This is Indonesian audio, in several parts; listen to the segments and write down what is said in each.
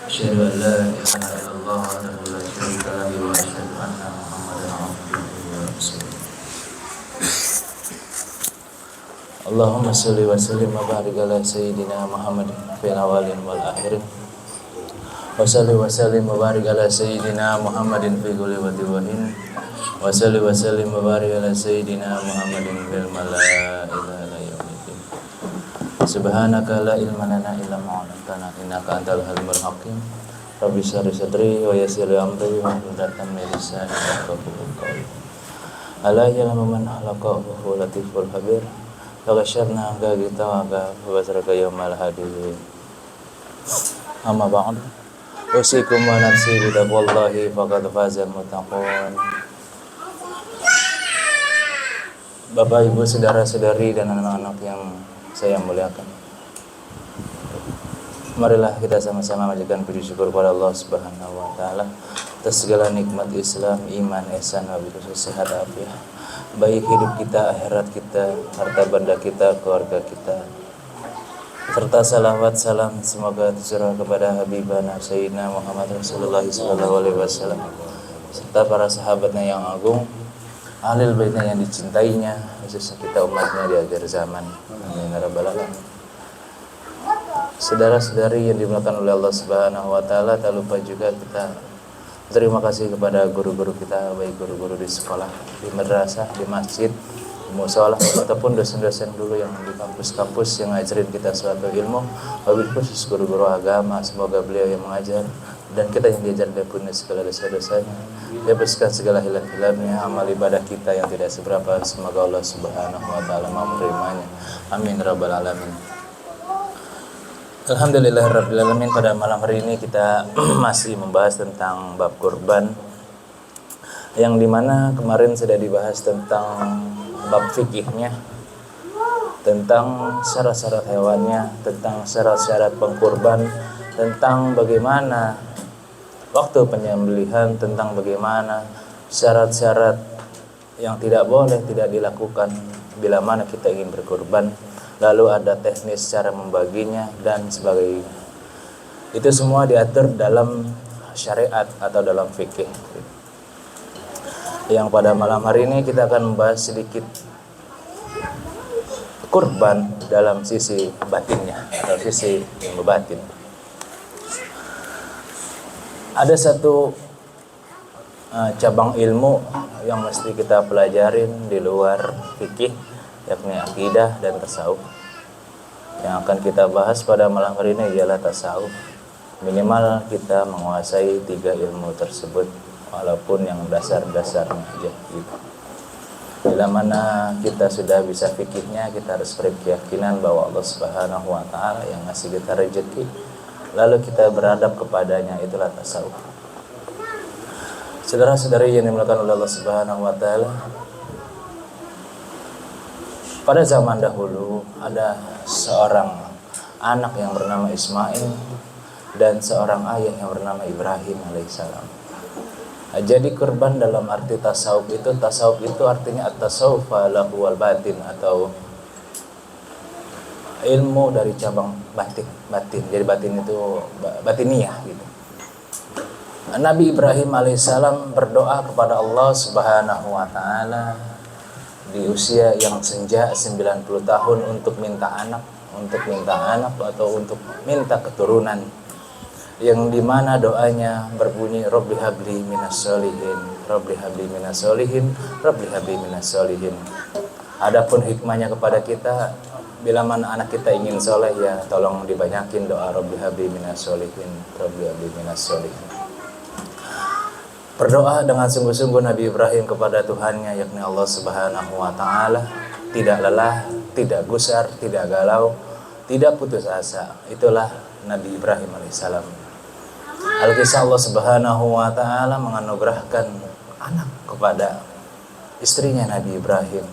Asyhadu an la ilaha illallah wahdahu la syarika lahu wa asyhadu anna Muhammadan abduhu wa rasuluh. Allahumma shalli wa sallim wa barik ala sayyidina Muhammadin fil awwalin wal akhirin. Wa shalli wa sallim wa barik ala sayyidina Muhammadin fi kulli waqtin wa hin. Wa shalli wa sallim wa barik ala sayyidina Muhammadin fil malaa'ikati ila yaumiddin. Subhanaka la ilma lana illa ma 'allamtana innaka antal halimul hakim. Rabbi shrah sadri wa yassir li amri wa hlul 'uqdatam min lisani yafqahu qawli. Ala ya'lamu man khalaqa wa huwa latiful khabir. Lagasharna ka kita wa ka basaraka yaumal hadid. Amma ba'd. Usikum wa nafsi bi taqwallahi faqad fazal muttaqun. Bapak, Ibu, saudara-saudari dan anak-anak yang saya muliakan, marilah kita sama-sama mengaturkan puji syukur kepada Allah Subhanahu wa taala atas segala nikmat Islam, iman, ihsan, wabil sehat afiat, baik hidup kita, akhirat kita, harta benda kita, keluarga kita, serta salawat salam semoga tercurah kepada Habibana Sayyidina Muhammad Rasulullah sallallahu alaihi wasallam serta para sahabatnya yang agung, ahlul baitnya yang dicintainya, khususnya kita umatnya di akhir zaman. Amin ya rabbal alamin. Saudara-saudari yang dimuliakan oleh Allah Subhanahu wa taala, tak lupa juga kita terima kasih kepada guru-guru kita, baik guru-guru di sekolah, di madrasah, di masjid, di mushola, ataupun dosen-dosen dulu yang di kampus-kampus yang ngajarin kita suatu ilmu, wabil khusus guru-guru agama, semoga beliau yang mengajar dan kita yang diajar diampuni segala dosa-dosanya, dihapuskan segala hilaf-hilafnya, amal ibadah kita yang tidak seberapa, semoga Allah Subhanahu wa taala mau menerimanya. Amin rabbal alamin. Alhamdulillahirabbil alamin. Pada malam hari ini kita masih membahas tentang bab kurban, yang dimana kemarin sudah dibahas tentang bab fikihnya, tentang syarat-syarat hewannya, tentang syarat-syarat pengkurban, tentang bagaimana waktu penyembelihan, tentang bagaimana syarat-syarat yang tidak boleh tidak dilakukan bila mana kita ingin berkurban, lalu ada teknis cara membaginya dan sebagainya. Itu semua diatur dalam syariat atau dalam fikih. Yang pada malam hari ini kita akan membahas sedikit kurban dalam sisi batinnya atau sisi ilmu batin. Ada satu cabang ilmu yang mesti kita pelajarin di luar fikih, yakni akidah dan tasawuf. Yang akan kita bahas pada malam hari ini ialah tasawuf. Minimal kita menguasai 3 ilmu tersebut, walaupun yang dasar-dasarnya aja gitu. Bila mana kita sudah bisa fikihnya, kita harus berkeyakinan bahwa Allah Subhanahu wa taala yang ngasih kita rezeki, lalu kita beradab kepadanya, itulah tasawuf. Saudara-saudari yang dimuliakan oleh Allah Subhanahu wa taala, pada zaman dahulu ada seorang anak yang bernama Ismail dan seorang ayah yang bernama Ibrahim alaihissalam. Jadi kurban dalam arti tasawuf itu artinya at-tasawuf lahu wal batin, atau ilmu dari cabang batin. Jadi batin itu batiniyah gitu. Nabi Ibrahim alaihissalam berdoa kepada Allah Subhanahu wa taala di usia yang senja 90 tahun untuk minta anak atau untuk minta keturunan, yang dimana doanya berbunyi Rabbi habli minas sholihin, Rabbi habli minas sholihin, Rabbi habli minas sholihin. Adapun hikmahnya kepada kita, bila mana anak kita ingin soleh, ya tolong dibanyakin doa Rabbi habli minas sholihin, Rabbi habli minas sholihin. Berdoa dengan sungguh-sungguh Nabi Ibrahim kepada Tuhannya, yakni Allah Subhanahu wa taala, tidak lelah, tidak gusar, tidak galau, tidak putus asa. Itulah Nabi Ibrahim alaihissalam. Alkisah Allah Subhanahu wa taala menganugerahkan anak kepada istrinya Nabi Ibrahim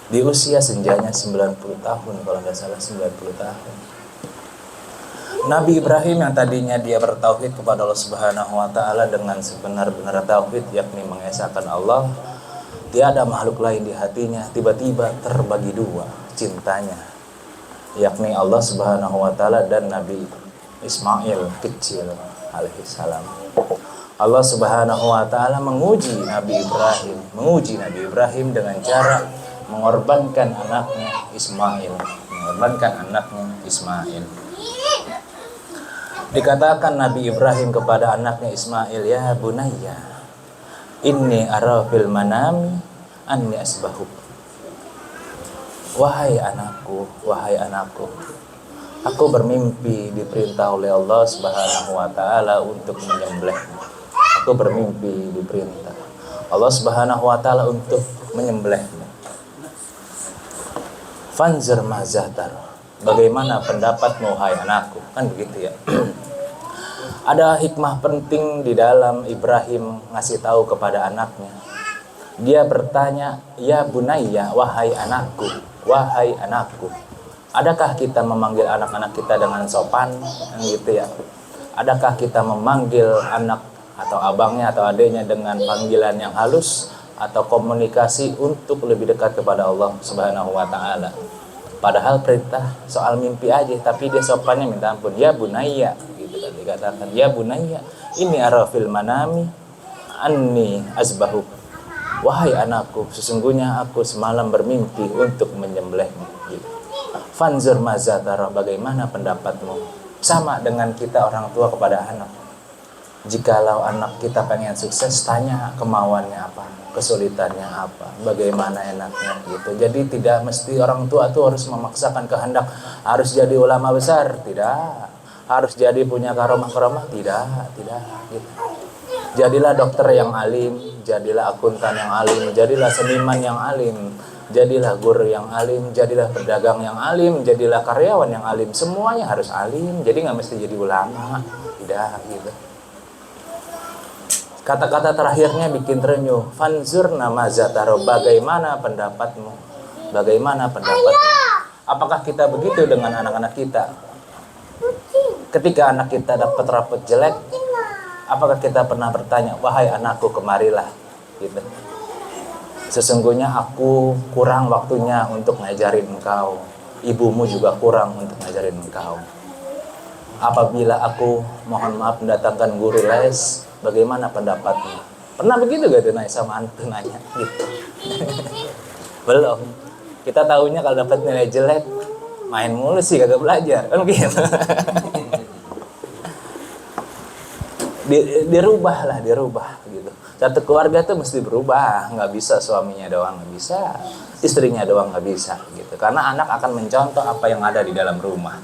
di usia senjanya 90 tahun, kalau nggak salah 90 tahun. Nabi Ibrahim yang tadinya dia bertauhid kepada Allah Subhanahu wa taala dengan sebenar-benar tauhid, yakni mengesahkan Allah, tiada makhluk lain di hatinya, tiba-tiba terbagi dua cintanya, yakni Allah Subhanahu wa taala dan Nabi Ismail kecil alaihissalam. Allah Subhanahu wa taala menguji Nabi Ibrahim dengan cara mengorbankan anaknya Ismail. Dikatakan Nabi Ibrahim kepada anaknya Ismail, ya bunayya, inni ara fil manami anni asbahuk. Wahai anakku, aku bermimpi diperintah oleh Allah Subhanahu wa taala untuk menyembelihmu. Aku bermimpi diperintah Allah Subhanahu wa taala untuk menyembelihmu. Fanzur mazatar. Bagaimana pendapatmu hai anakku? Kan begitu ya. Ada hikmah penting di dalam Ibrahim ngasih tahu kepada anaknya. Dia bertanya, ya bunayya, wahai anakku. Adakah kita memanggil anak-anak kita dengan sopan? Gitu ya. Adakah kita memanggil anak atau abangnya atau adiknya dengan panggilan yang halus atau komunikasi untuk lebih dekat kepada Allah Subhanahu wa taala? Padahal perintah soal mimpi aja, tapi dia sopannya minta ampun. Ya bunayya, gitu kan dikatakan. Ya bunayya, ini ara fil manami anni azbahuk. Wahai anakku, sesungguhnya aku semalam bermimpi untuk menyembelihmu. Gitu. Fanzur mazatara, bagaimana pendapatmu? Sama dengan kita orang tua kepada anak. Jikalau anak kita pengen sukses, tanya kemauannya apa, kesulitannya apa, bagaimana enaknya gitu. Jadi tidak mesti orang tua tuh harus memaksakan kehendak harus jadi ulama besar, tidak. Harus jadi punya karomah-karomah, tidak gitu. Jadilah dokter yang alim, jadilah akuntan yang alim, jadilah seniman yang alim, jadilah guru yang alim, jadilah pedagang yang alim, jadilah karyawan yang alim. Semuanya harus alim, jadi nggak mesti jadi ulama, tidak gitu. Kata-kata terakhirnya bikin terenyuh. Fanzurna mazataro, bagaimana pendapatmu? Apakah kita begitu dengan anak-anak kita? Ketika anak kita dapat rapot jelek, apakah kita pernah bertanya, wahai anakku kemarilah, gitu. Sesungguhnya aku kurang waktunya untuk ngajarin engkau. Ibumu juga kurang untuk ngajarin engkau. Apabila aku, mohon maaf, mendatangkan guru les, bagaimana pendapatmu? Pernah begitu gak tuh sama anak tuh nanya gitu? Belum. Kita tahunya kalau dapat nilai jelek, main mulu sih, kagak belajar, kan gitu. dirubah gitu. Satu keluarga tuh mesti berubah, nggak bisa suaminya doang, nggak bisa istrinya doang, nggak bisa gitu. Karena anak akan mencontoh apa yang ada di dalam rumah.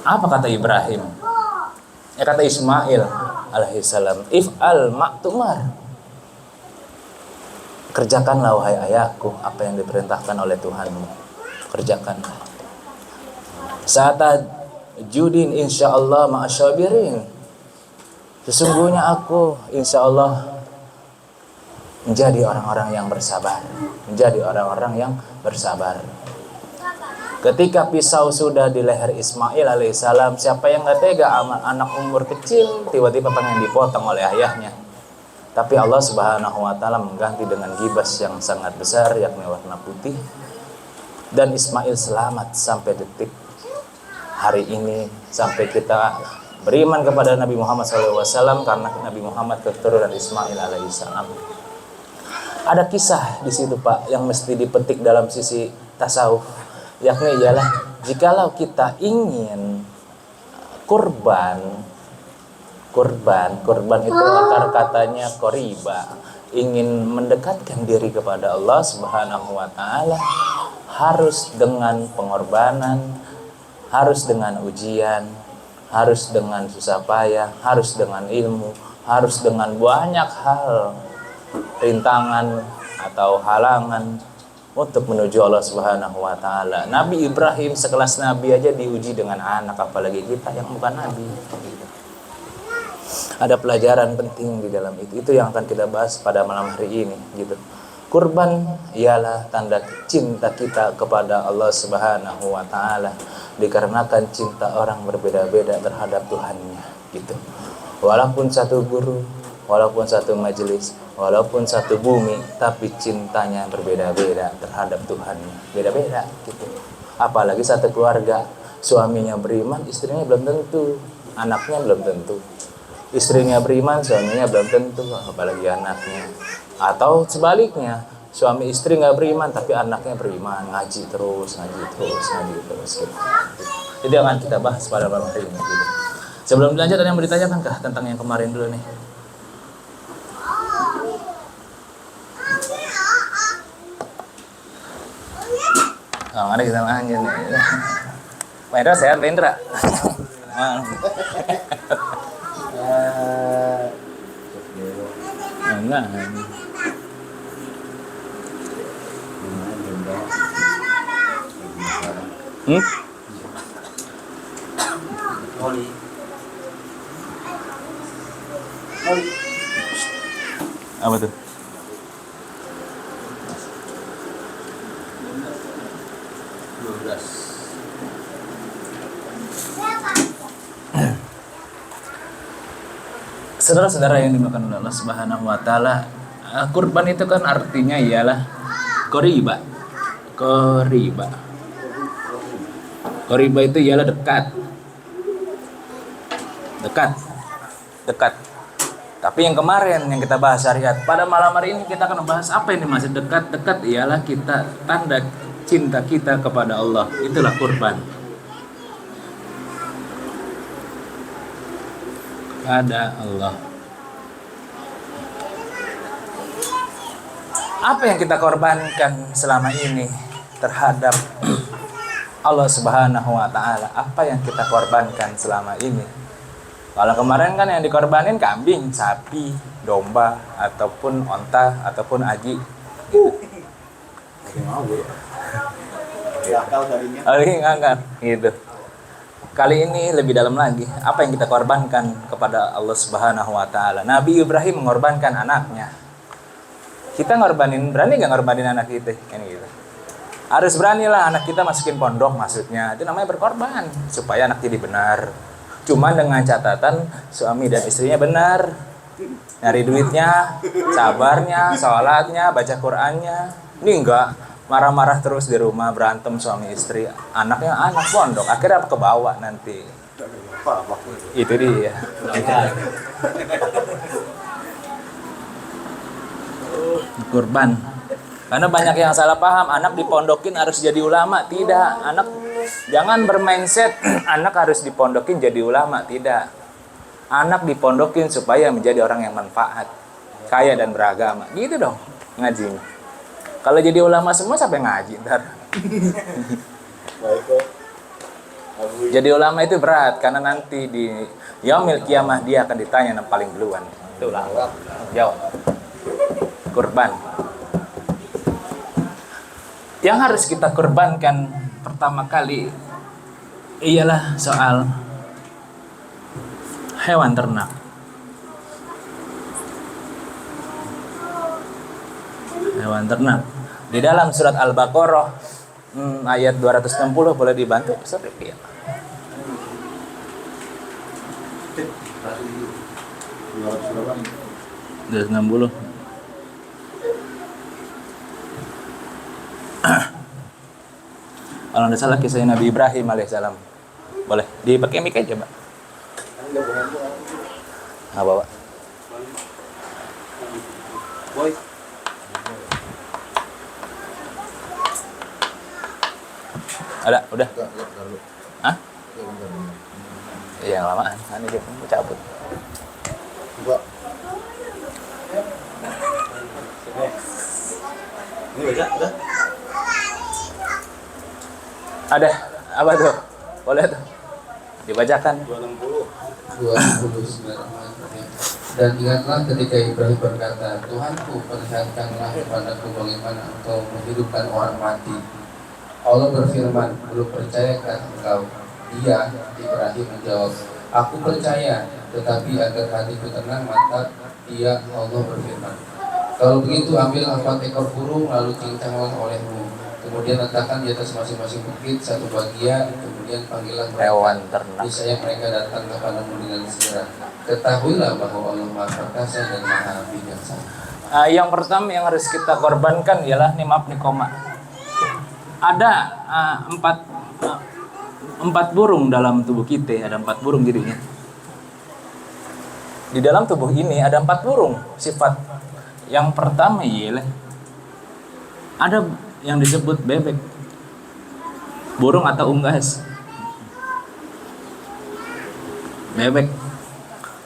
Apa kata Ibrahim? Kata Ismail alaihissalam, if'al ma'tumar. Kerjakanlah wahai ayahku apa yang diperintahkan oleh Tuhanmu. Kerjakanlah. Saat judin insyaallah ma'asyabirin. Sesungguhnya aku insyaallah menjadi orang-orang yang bersabar. Ketika pisau sudah di leher Ismail alaihissalam, siapa yang gak tega anak umur kecil tiba-tiba pengen dipotong oleh ayahnya. Tapi Allah Subhanahu wa taala mengganti dengan gibas yang sangat besar, yakni warna putih. Dan Ismail selamat sampai detik hari ini, sampai kita beriman kepada Nabi Muhammad SAW, karena Nabi Muhammad keturunan Ismail alaihissalam. Ada kisah di situ Pak yang mesti dipetik dalam sisi tasawuf, yakni ialah jikalau kita ingin kurban itu akar katanya qoriba, ingin mendekatkan diri kepada Allah Subhanahu wa taala, harus dengan pengorbanan, harus dengan ujian, harus dengan susah payah, harus dengan ilmu, harus dengan banyak hal, rintangan atau halangan untuk menuju Allah Subhanahu wa taala. Nabi Ibrahim sekelas nabi aja diuji dengan anak, apalagi kita yang bukan nabi. Ada pelajaran penting di dalam itu. Itu yang akan kita bahas pada malam hari ini gitu. Kurban ialah tanda cinta kita kepada Allah Subhanahu wa taala, dikarenakan cinta orang berbeda-beda terhadap Tuhannya gitu. Walaupun satu guru, walaupun satu majelis, walaupun satu bumi, tapi cintanya berbeda-beda terhadap Tuhannya, beda-beda gitu. Apalagi satu keluarga, suaminya beriman, istrinya belum tentu, anaknya belum tentu. Istrinya beriman, suaminya belum tentu, apalagi anaknya. Atau sebaliknya, suami istri nggak beriman tapi anaknya beriman, ngaji terus gitu. Jadi akan kita bahas pada malam hari ini gitu. Sebelum lanjut, ada yang mau ditanyakan kah tentang yang kemarin dulu nih? Oh, ada kita lanjut nih. Pak Indra sehat, Pak Indra? Enggak. Apa tuh? Saudara-saudara yang dimakan oleh Allah Subhanahu wa taala, kurban itu kan artinya ialah qoriba. Qoriba itu ialah dekat. Tapi yang kemarin yang kita bahas syariat, pada malam hari ini kita akan membahas apa yang dimaksud dekat. Dekat ialah kita tanda cinta kita kepada Allah. Itulah kurban. Kepada Allah. Apa yang kita korbankan selama ini terhadap Allah Subhanahu wa taala? Apa yang kita korbankan selama ini? Kalau kemarin kan yang dikorbanin kambing, sapi, domba, ataupun onta, ataupun aji. Gitu. Enggak, gitu. Kali ini lebih dalam lagi, apa yang kita korbankan kepada Allah Subhanahu wa taala. Nabi Ibrahim mengorbankan anaknya. Kita berani nggak ngorbanin anak kita? Kan gitu. Harus beranilah anak kita masukin pondok, maksudnya. Itu namanya berkorban supaya anak jadi benar. Cuma dengan catatan suami dan istrinya benar. Nyari duitnya, sabarnya, sholatnya, baca Qur'annya. Ini enggak marah-marah terus di rumah, berantem suami istri, anaknya anak pondok, akhirnya apa kebawa nanti. Itu dia. Kurban. Karena banyak yang salah paham, anak dipondokin harus jadi ulama. Tidak, anak jangan bermindset anak harus dipondokin jadi ulama. Tidak. Anak dipondokin supaya menjadi orang yang manfaat, kaya dan beragama. Gitu dong ngajinya. Kalau jadi ulama semua sampai ngaji ntar. Jadi ulama itu berat karena nanti di yaumil kiamah dia akan ditanya yang paling duluan. Itu ulama. Jawab. Kurban. Yang harus kita kurbankan pertama kali ialah soal hewan ternak. Hewan ternak. Di dalam surat Al-Baqarah ayat 260 boleh dibantu Ustaz Rifki ya? 260. Kalau tidak salah kisah Nabi Ibrahim alaihissalam. Boleh dipakai mic aja, Pak. Bawa. Boy. Ada, udah. Hah? Iya, lamaan. Ini dia mau cabut. Enggak. Ini baca, udah. Ada, apa tuh? Boleh tuh. Dibacakan. 260. Dan ingatlah ketika Ibrahim berkata, Tuhanku, perlihatkanlah kepadaku bagaimana engkau menghidupkan orang mati. Allah berfirman, belum percayakah engkau? Dia, Ibrahim menjawab, aku percaya, tetapi agar hatiku tenang, maka dia, Allah berfirman, kalau begitu ambil 4 ekor burung, lalu cincanglah olehmu. Kemudian letakkan di atas masing-masing bukit satu bagian, kemudian panggillah mereka. Niscaya mereka datang kepadamu dengan segera. Ketahuilah bahwa Allah Maha Perkasa dan Maha Bijaksana. Yang pertama yang harus kita korbankan ialah koma. Ada 4 burung dalam tubuh kita, ada 4 burung dirinya. Di dalam tubuh ini ada 4 burung sifat. Yang pertama ialah ada yang disebut bebek, burung atau unggas. Bebek.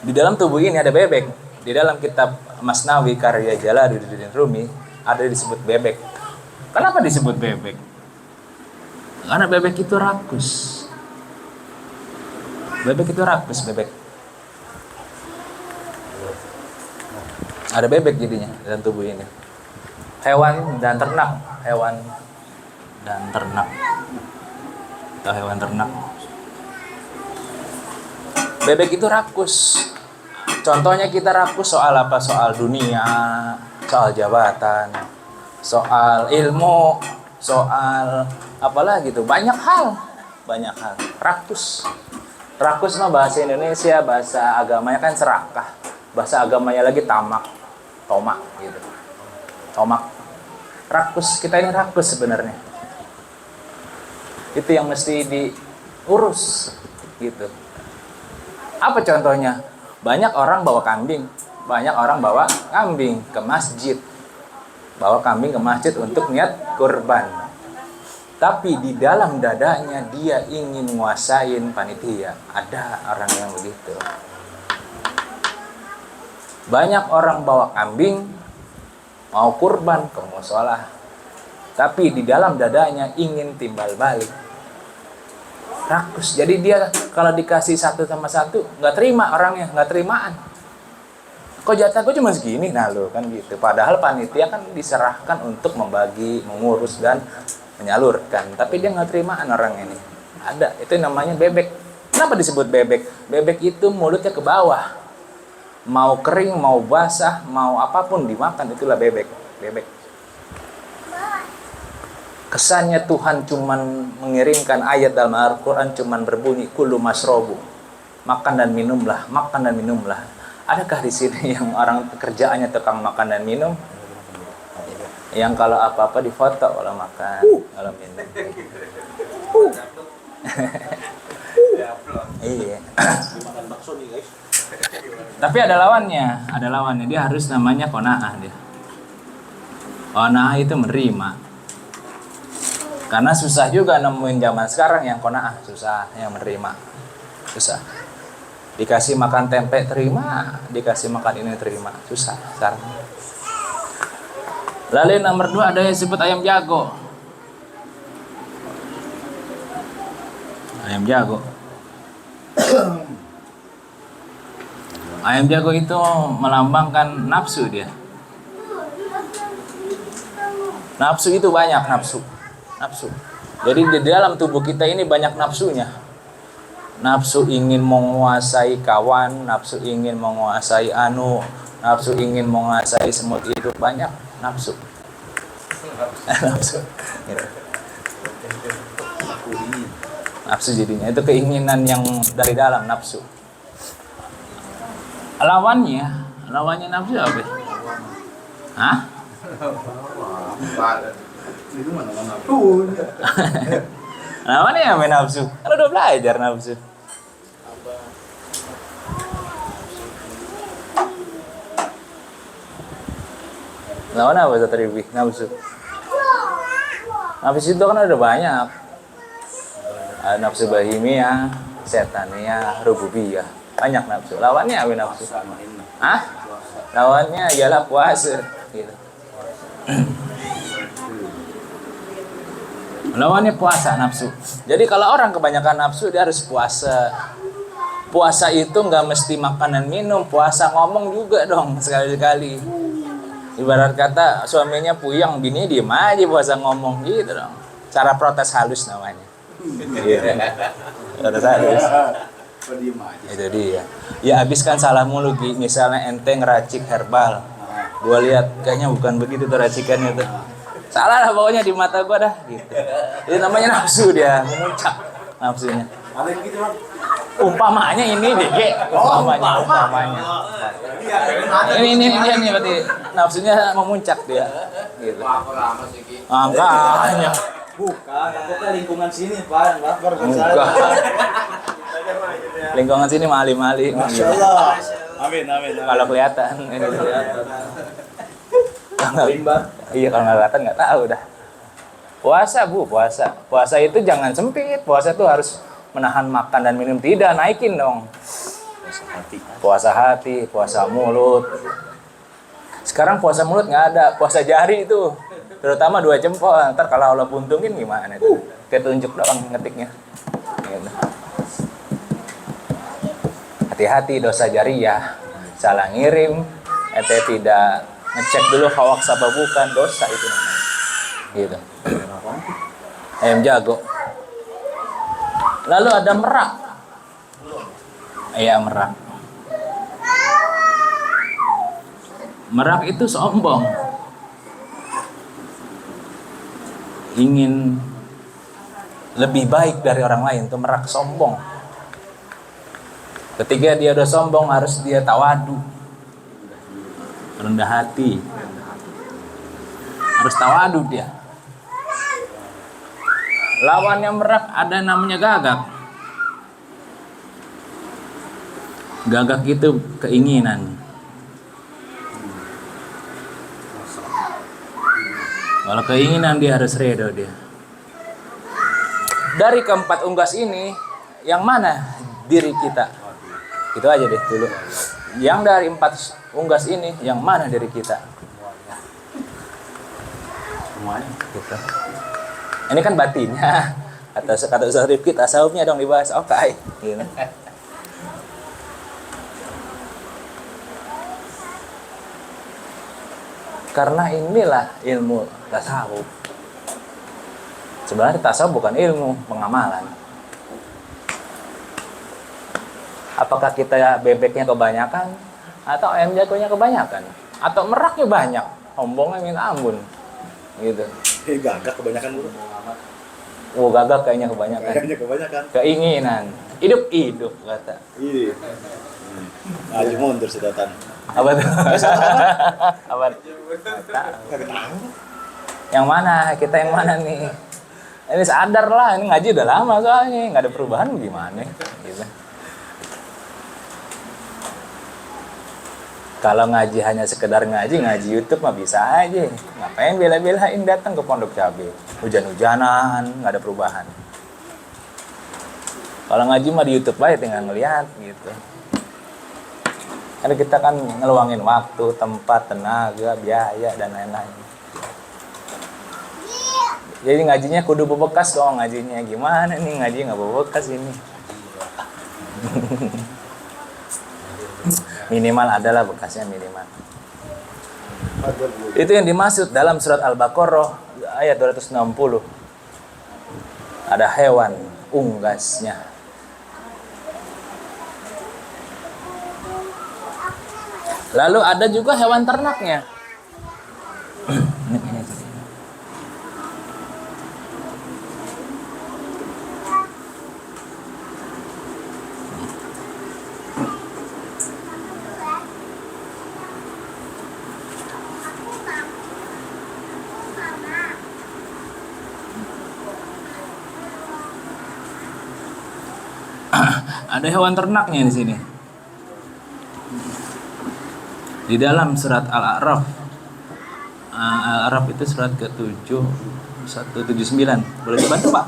Di dalam tubuh ini ada bebek. Di dalam kitab Masnawi karya Jalaluddin Rumi ada disebut bebek. Kenapa disebut bebek? Karena bebek itu rakus. Bebek itu rakus, bebek. Ada bebek jadinya dalam tubuh ini. Hewan dan ternak, hewan dan ternak. Atau hewan ternak. Bebek itu rakus. Contohnya kita rakus soal apa? Soal dunia, soal jabatan, soal ilmu, soal apalagi gitu. Banyak hal. Rakus. Rakus mah bahasa Indonesia, bahasa agamanya kan serakah. Bahasa agamanya lagi tomak gitu. Tomak. Rakus, kita ini rakus sebenarnya. Itu yang mesti diurus gitu. Apa contohnya? Banyak orang bawa kambing ke masjid. Bawa kambing ke masjid untuk niat kurban. Tapi di dalam dadanya dia ingin nguasain panitia. Ada orang yang begitu. Banyak orang bawa kambing mau kurban ke mushola. Tapi di dalam dadanya ingin timbal balik. Rakus. Jadi dia kalau dikasih 1 sama 1 nggak terima orangnya, nggak terimaan. Kok jatah gue cuma segini, nah lo kan gitu. Padahal panitia kan diserahkan untuk membagi, mengurus dan menyalurkan. Tapi dia nggak terimaan orang ini. Ada, itu namanya bebek. Kenapa disebut bebek? Bebek itu mulutnya ke bawah. Mau kering, mau basah, mau apapun dimakan, itulah bebek. Bebek. Kesannya Tuhan cuman mengirimkan ayat dalam Al-Quran cuman berbunyi kulu masrobu, makan dan minumlah. Adakah di sini yang orang kerjaannya tukang makan dan minum? Yang kalau apa-apa difoto kalau makan, kalau minum. Iya. Tapi ada lawannya. Dia harus namanya qanaah dia. Qanaah itu menerima. Karena susah juga nemuin zaman sekarang yang qanaah, susah, yang menerima. Susah. Dikasih makan tempe terima, dikasih makan ini terima, susah sekarang. Lalu nomor 2 ada yang disebut ayam jago. Ayam jago. Ayam jago itu melambangkan nafsu dia. Nafsu itu banyak nafsu. Jadi di dalam tubuh kita ini banyak nafsunya. Nafsu ingin menguasai kawan, nafsu ingin menguasai nafsu ingin menguasai semut hidup, banyak nafsu. Nafsu jadinya itu keinginan yang dari dalam nafsu. Lawannya nafsu apa? Hah? Itu mana nafsu? Lawannya apa nafsu? Kalau udah belajar nafsu. Lawan apa Satribi? Nafsu. Nafsu itu kan ada banyak. Ada nafsu bahimiyah, setania, rububiyah. Banyak nafsu. Lawannya apa nafsu? Hah? Lawannya ialah puasa. Gitu. Lawannya puasa, nafsu. Jadi kalau orang kebanyakan nafsu, dia harus puasa. Puasa itu nggak mesti makan dan minum, puasa ngomong juga dong sekali-kali. Ibarat kata suaminya puyeng, bini diem aja puasa ngomong gitu dong. Cara protes halus namanya. Protes halus. Itu dia. Ya habiskan salah mulu, misalnya ente ngeracik herbal. Gua lihat kayaknya bukan begitu tuh racikannya tuh. Salah lah pokoknya di mata gua dah gitu. Itu namanya nafsu, dia memuncak nafsunya. Umpamanya ini BG, umpamanya. Ini dia nih berarti nafsunya memuncak dia gitu. Makanya Bukan, takutnya lingkungan sini Pak yang lapar bukan Enggak. saya. Lingkungan sini mali-mali. Masya Allah. Amin, amin. Kalau kelihatan. Ini kelihatan. Rimba. Iya, kalau nggak kelihatan nggak tahu dah. Puasa Bu, puasa. Puasa itu jangan sempit. Puasa itu harus menahan makan dan minum, tidak, naikin dong. Puasa hati, puasa mulut. Sekarang puasa mulut nggak ada, puasa jari itu. Terutama 2 jempol. Ntar kalau Allah puntungin gimana itu? Kita tunjuk doang ngetiknya. Gitu. Hati-hati dosa jariyah. Salah ngirim, ente tidak ngecek dulu hawak sababukan, dosa itu namanya. Gitu. Ayam jago. Lalu ada merak. Iya, merak. Merak itu sombong. Ingin lebih baik dari orang lain, itu merak, sombong. Ketika dia udah sombong, harus dia tawadu, rendah hati. Harus tawadu dia. Lawannya merak ada namanya gagak. Gagak itu keinginan. Kalau keinginan dia harus redo dia. Dari keempat unggas ini, yang mana diri kita? Itu aja deh dulu. Yang dari 4 unggas ini, yang mana diri kita? Semuanya. Gitu. Ini kan batinnya. Kata Ustaz Rifki, tasawufnya dong dibahas. Oke. Gitu. Karena inilah ilmu tasawuf. Sebenarnya tasawuf bukan ilmu pengamalan. Apakah kita bebeknya kebanyakan atau ayam jagonya kebanyakan atau meraknya banyak, sombongnya minta ampun, gitu. Gagak kebanyakan dulu. Oh, gagak kayaknya kebanyakan. Kayaknya kebanyakan. Keinginan hidup kata. Iya. Ayo mundur sedotan. Apa tuh? Apa? Yang mana? Kita yang mana nih? Ini sadar lah, ini ngaji udah lama soalnya, nggak ada perubahan gimana? Gitu. Kalau ngaji hanya sekedar ngaji YouTube mah bisa aja. Ngapain bela-belain datang ke Pondok Cabe? Hujan-hujanan, nggak ada perubahan. Kalau ngaji mah di YouTube aja tinggal ngeliat gitu. Karena kita kan ngeluangin waktu, tempat, tenaga, biaya, dan lain-lain. Jadi ngajinya kudu bebekas dong ngajinya. Gimana nih ngaji nggak bebekas ini? Minimal adalah bekasnya minimal. Itu yang dimaksud dalam surat Al-Baqarah ayat 260. Ada hewan unggasnya. Lalu ada juga hewan ternaknya. Ada hewan ternaknya di sini. Di dalam surat Al-A'raf. Al-A'raf itu surat ke-7 179. Boleh dibantu, Pak?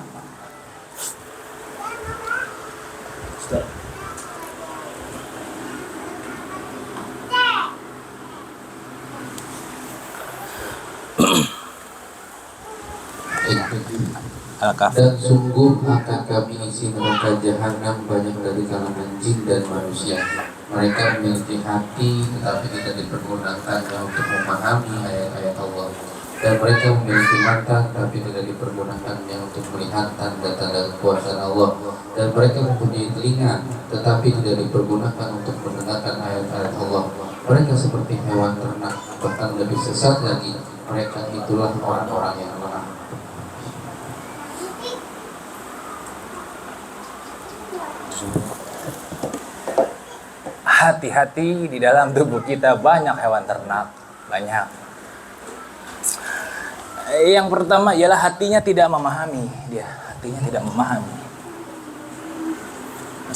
Al-Kahf. Dan sungguh akan kami isi neraka jahanam banyak dari kalangan jin dan manusia. Mereka memiliki hati tetapi tidak dipergunakannya untuk memahami ayat-ayat Allah. Dan mereka memiliki mata tapi tidak dipergunakannya untuk melihat tanda-tanda kekuasaan Allah. Dan mereka mempunyai telinga tetapi tidak dipergunakan untuk mendengarkan ayat-ayat Allah. Mereka seperti hewan ternak, bahkan lebih sesat lagi. Mereka itulah orang-orang yang lemah. Hati-hati, di dalam tubuh kita banyak hewan ternak, banyak. Yang pertama ialah hatinya tidak memahami. Dia hatinya tidak memahami.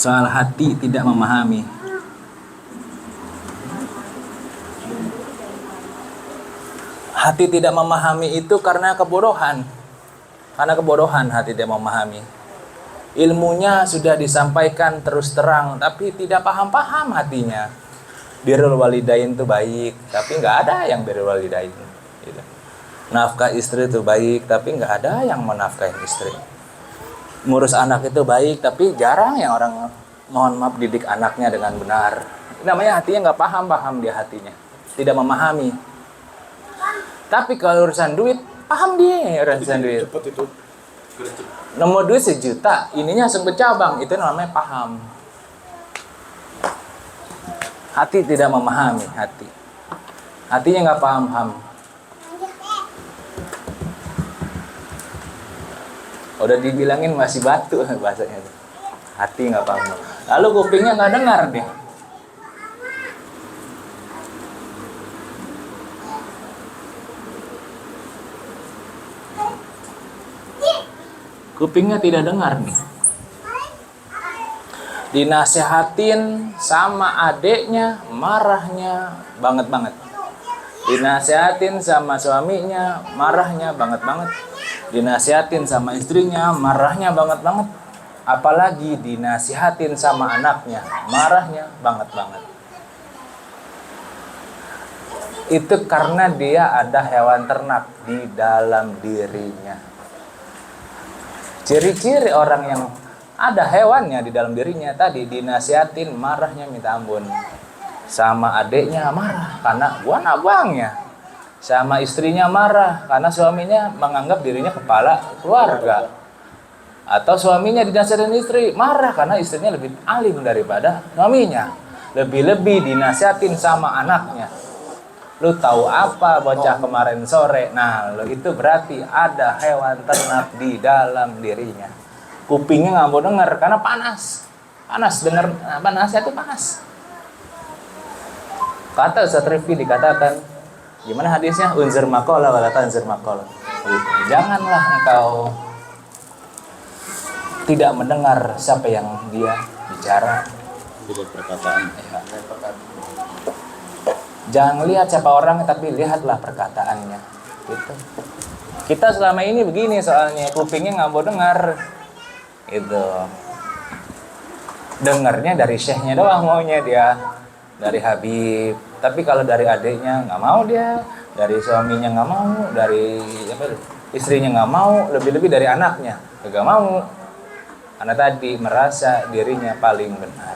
Soal hati tidak memahami. Hati tidak memahami itu karena kebodohan. Karena kebodohan hati tidak memahami. Ilmunya sudah disampaikan terus terang, tapi tidak paham-paham hatinya. Birrul walidain itu baik, tapi nggak ada yang birrul walidain. Gitu. Nafkah istri itu baik, tapi nggak ada yang menafkahin istri. Ngurus anak itu baik, tapi jarang yang orang mohon maaf didik anaknya dengan benar. Namanya hatinya nggak paham-paham dia hatinya, tidak memahami. Tapi kalau urusan duit, paham dia urusan duit. Cepet itu. Nomor duit 1 juta, ininya langsung bercabang, itu namanya paham. Hati tidak memahami, hati. Hatinya nggak paham-paham. Udah dibilangin masih batu bahasanya itu. Hati nggak paham. Lalu kupingnya nggak dengar deh. Kupingnya tidak dengar nih. Dinasehatin sama adeknya, marahnya banget-banget. Dinasehatin sama suaminya, marahnya banget-banget. Dinasehatin sama istrinya, marahnya banget-banget. Apalagi dinasihatin sama anaknya, marahnya banget-banget. Itu karena dia ada hewan ternak di dalam dirinya. Ciri-ciri orang yang ada hewannya di dalam dirinya tadi dinasihatin, marahnya minta ampun. Sama adiknya marah karena buah abangnya. Sama istrinya marah karena suaminya menganggap dirinya kepala keluarga. Atau suaminya dinasihatin istri, marah karena istrinya lebih alim daripada suaminya. Lebih-lebih dinasihatin sama anaknya. Lu tahu apa bocah kemarin sore? Nah, lu itu berarti ada hewan ternak di dalam dirinya. Kupingnya nggak mau dengar karena panas. Panas dengar panasnya itu panas. Kata Ustaz Rifki dikatakan, gimana hadisnya? Unzur maqala wala tanzur maqala. Janganlah engkau tidak mendengar siapa yang dia bicara. Tidak perkataan. Ya. Jangan lihat siapa orang, tapi lihatlah perkataannya. Gitu. Kita selama ini begini soalnya, kupingnya nggak mau dengar. Itu. Dengarnya dari syekhnya doang maunya dia, dari Habib. Tapi kalau dari adiknya nggak mau dia, dari suaminya nggak mau, dari istrinya nggak mau, lebih-lebih dari anaknya nggak mau. Karena tadi merasa dirinya paling benar.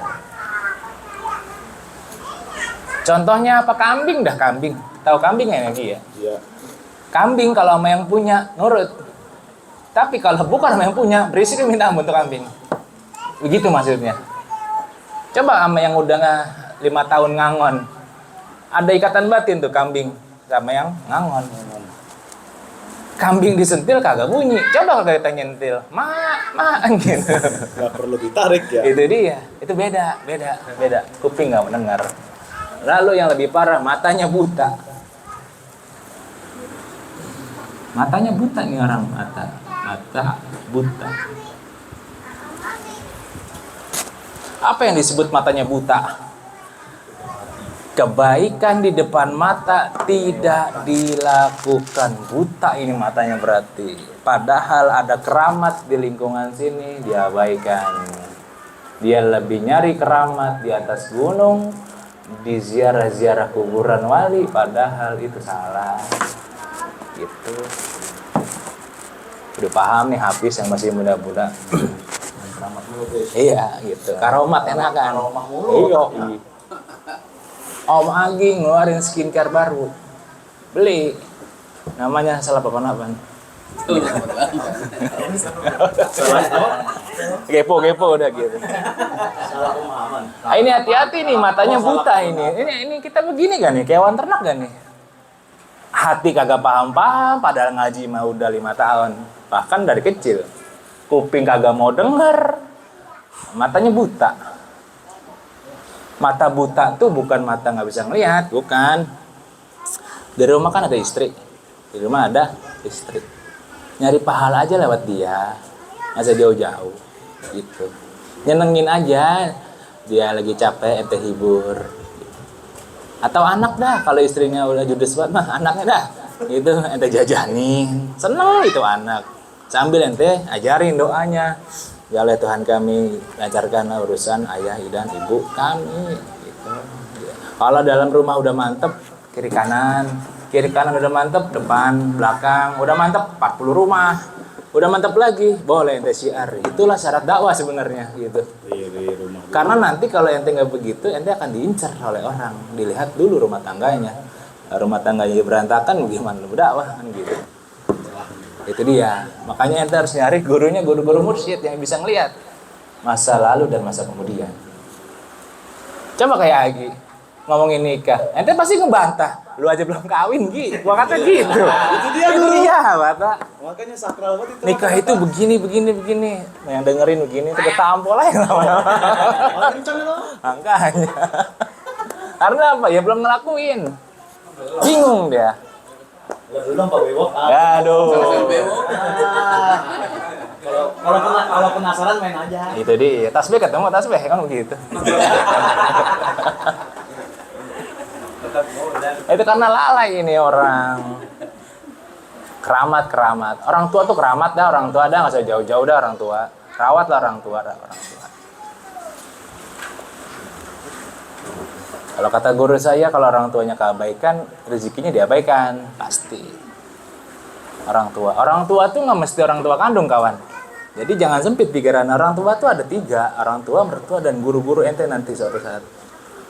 Contohnya apa? Kambing dah, kambing. Tahu kambing ya Ki ya? Iya. Kambing kalau sama yang punya nurut. Tapi kalau bukan sama yang punya, berisik minta ampun untuk kambing. Begitu maksudnya. Coba sama yang udah 5 tahun ngangon. Ada ikatan batin tuh kambing sama yang ngangon. Kambing disentil kagak bunyi. Coba kalau kita nyentil, ma gitu. Gak perlu ditarik ya. Itu dia. Itu beda. Kuping nggak mendengar. Lalu yang lebih parah, matanya buta. Matanya buta nih orang, mata buta. Apa yang disebut matanya buta? Kebaikan di depan mata tidak dilakukan. Buta ini matanya berarti. Padahal ada keramat di lingkungan sini, dia abaikan. Dia lebih nyari keramat di atas gunung, di ziarah-ziarah kuburan wali, padahal itu salah. Gitu. Udah paham nih Hafiz yang masih muda-muda. Iya, gitu. Karomat enak kan? Iya. Om Agi ngeluarin skincare baru. Beli. Namanya salah papan-papan. Kepo udah gitu. Salah pemahaman. Nah, ini hati-hati nih, matanya buta ini. Ini kita begini kan nih, kayak hewan ternak kan nih. Hati kagak paham-paham, padahal ngaji mah udah 5 tahun. Bahkan dari kecil. Kuping kagak mau denger. Matanya buta. Mata buta tuh bukan mata nggak bisa ngelihat, bukan. Dari rumah kan ada istri. Di rumah ada istri. Nyari pahala aja lewat dia. Masa jauh-jauh gitu. Nyenengin aja. Dia lagi capek, ente hibur. Atau anak dah, kalau istrinya udah judes banget mah anaknya dah. Gitu, ente jajanin. Seneng itu anak. Sambil ente ajarin doanya. Ya Allah Tuhan kami, lancarkan urusan ayah dan ibu kami. Gitu. Kalau dalam rumah udah mantep, kiri kanan udah mantep, depan, belakang, udah mantep, 40 rumah. Udah mantep lagi, boleh ente syiar. Itulah syarat dakwah sebenarnya gitu. Di rumah. Karena nanti kalau ente nggak begitu, ente akan diincar oleh orang. Dilihat dulu rumah tangganya. Rumah tangganya berantakan, gimana berdakwah kan gitu. Itu dia. Makanya ente harus nyari gurunya, guru-guru mursyid yang bisa ngelihat masa lalu dan masa kemudian. Coba kayak Agi ngomongin nikah, ente pasti ngebantah. Lu aja belum kawin, Gi. Gua kata gitu. Itu dia Itu dulu. dia, kata. Makanya sakral banget itu. Nikah itu begini. Yang dengerin begini, itu ketampol aja lama-lama. Kencang itu. Makanya. Karena apa? Ya belum ngelakuin. Bingung dia. Lu dong Pak Bewok. Aduh. Kalau penasaran main aja. Itu dia. Tasbih ketemu tasbih kan begitu. Itu karena lalai ini orang. Keramat. Orang tua tuh keramat dah, orang tua dah, nggak usah jauh-jauh dah orang tua. Rawatlah orang tua. Kalau kata guru saya, kalau orang tuanya keabaikan, rezekinya diabaikan, pasti. Orang tua tuh nggak mesti orang tua kandung, kawan. Jadi jangan sempit pikiran. Orang tua tuh ada 3, orang tua, mertua, dan guru-guru ente nanti suatu saat.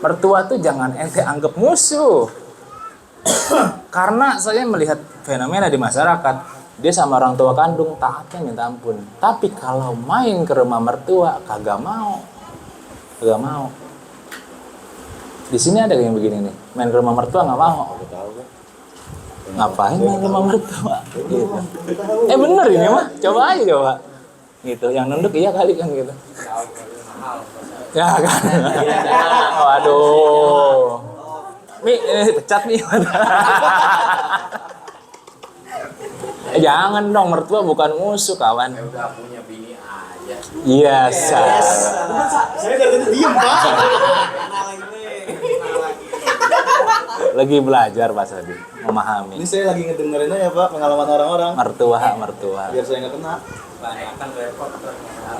Mertua tuh jangan ente anggap musuh. Karena saya melihat fenomena di masyarakat, dia sama orang tua kandung taatnya minta ampun. Tapi kalau main ke rumah mertua, kagak mau. Di sini ada yang begini nih, main ke rumah mertua nggak mau. Ngapain main ke rumah mertua? Gitu. Bener ini mah, coba aja. Gitu, yang nunduk iya kali kan gitu. Ya kan. Waduh. Mi, pecat nih. Jangan dong, mertua bukan musuh, kawan. Udah punya bini aja. Iya, Saya dari tadi diem Pak. Lagi belajar Pak Sadi, memahami. Ini saya lagi ngedengerin aja Pak pengalaman orang-orang. Mertua. Biar saya nggak kena.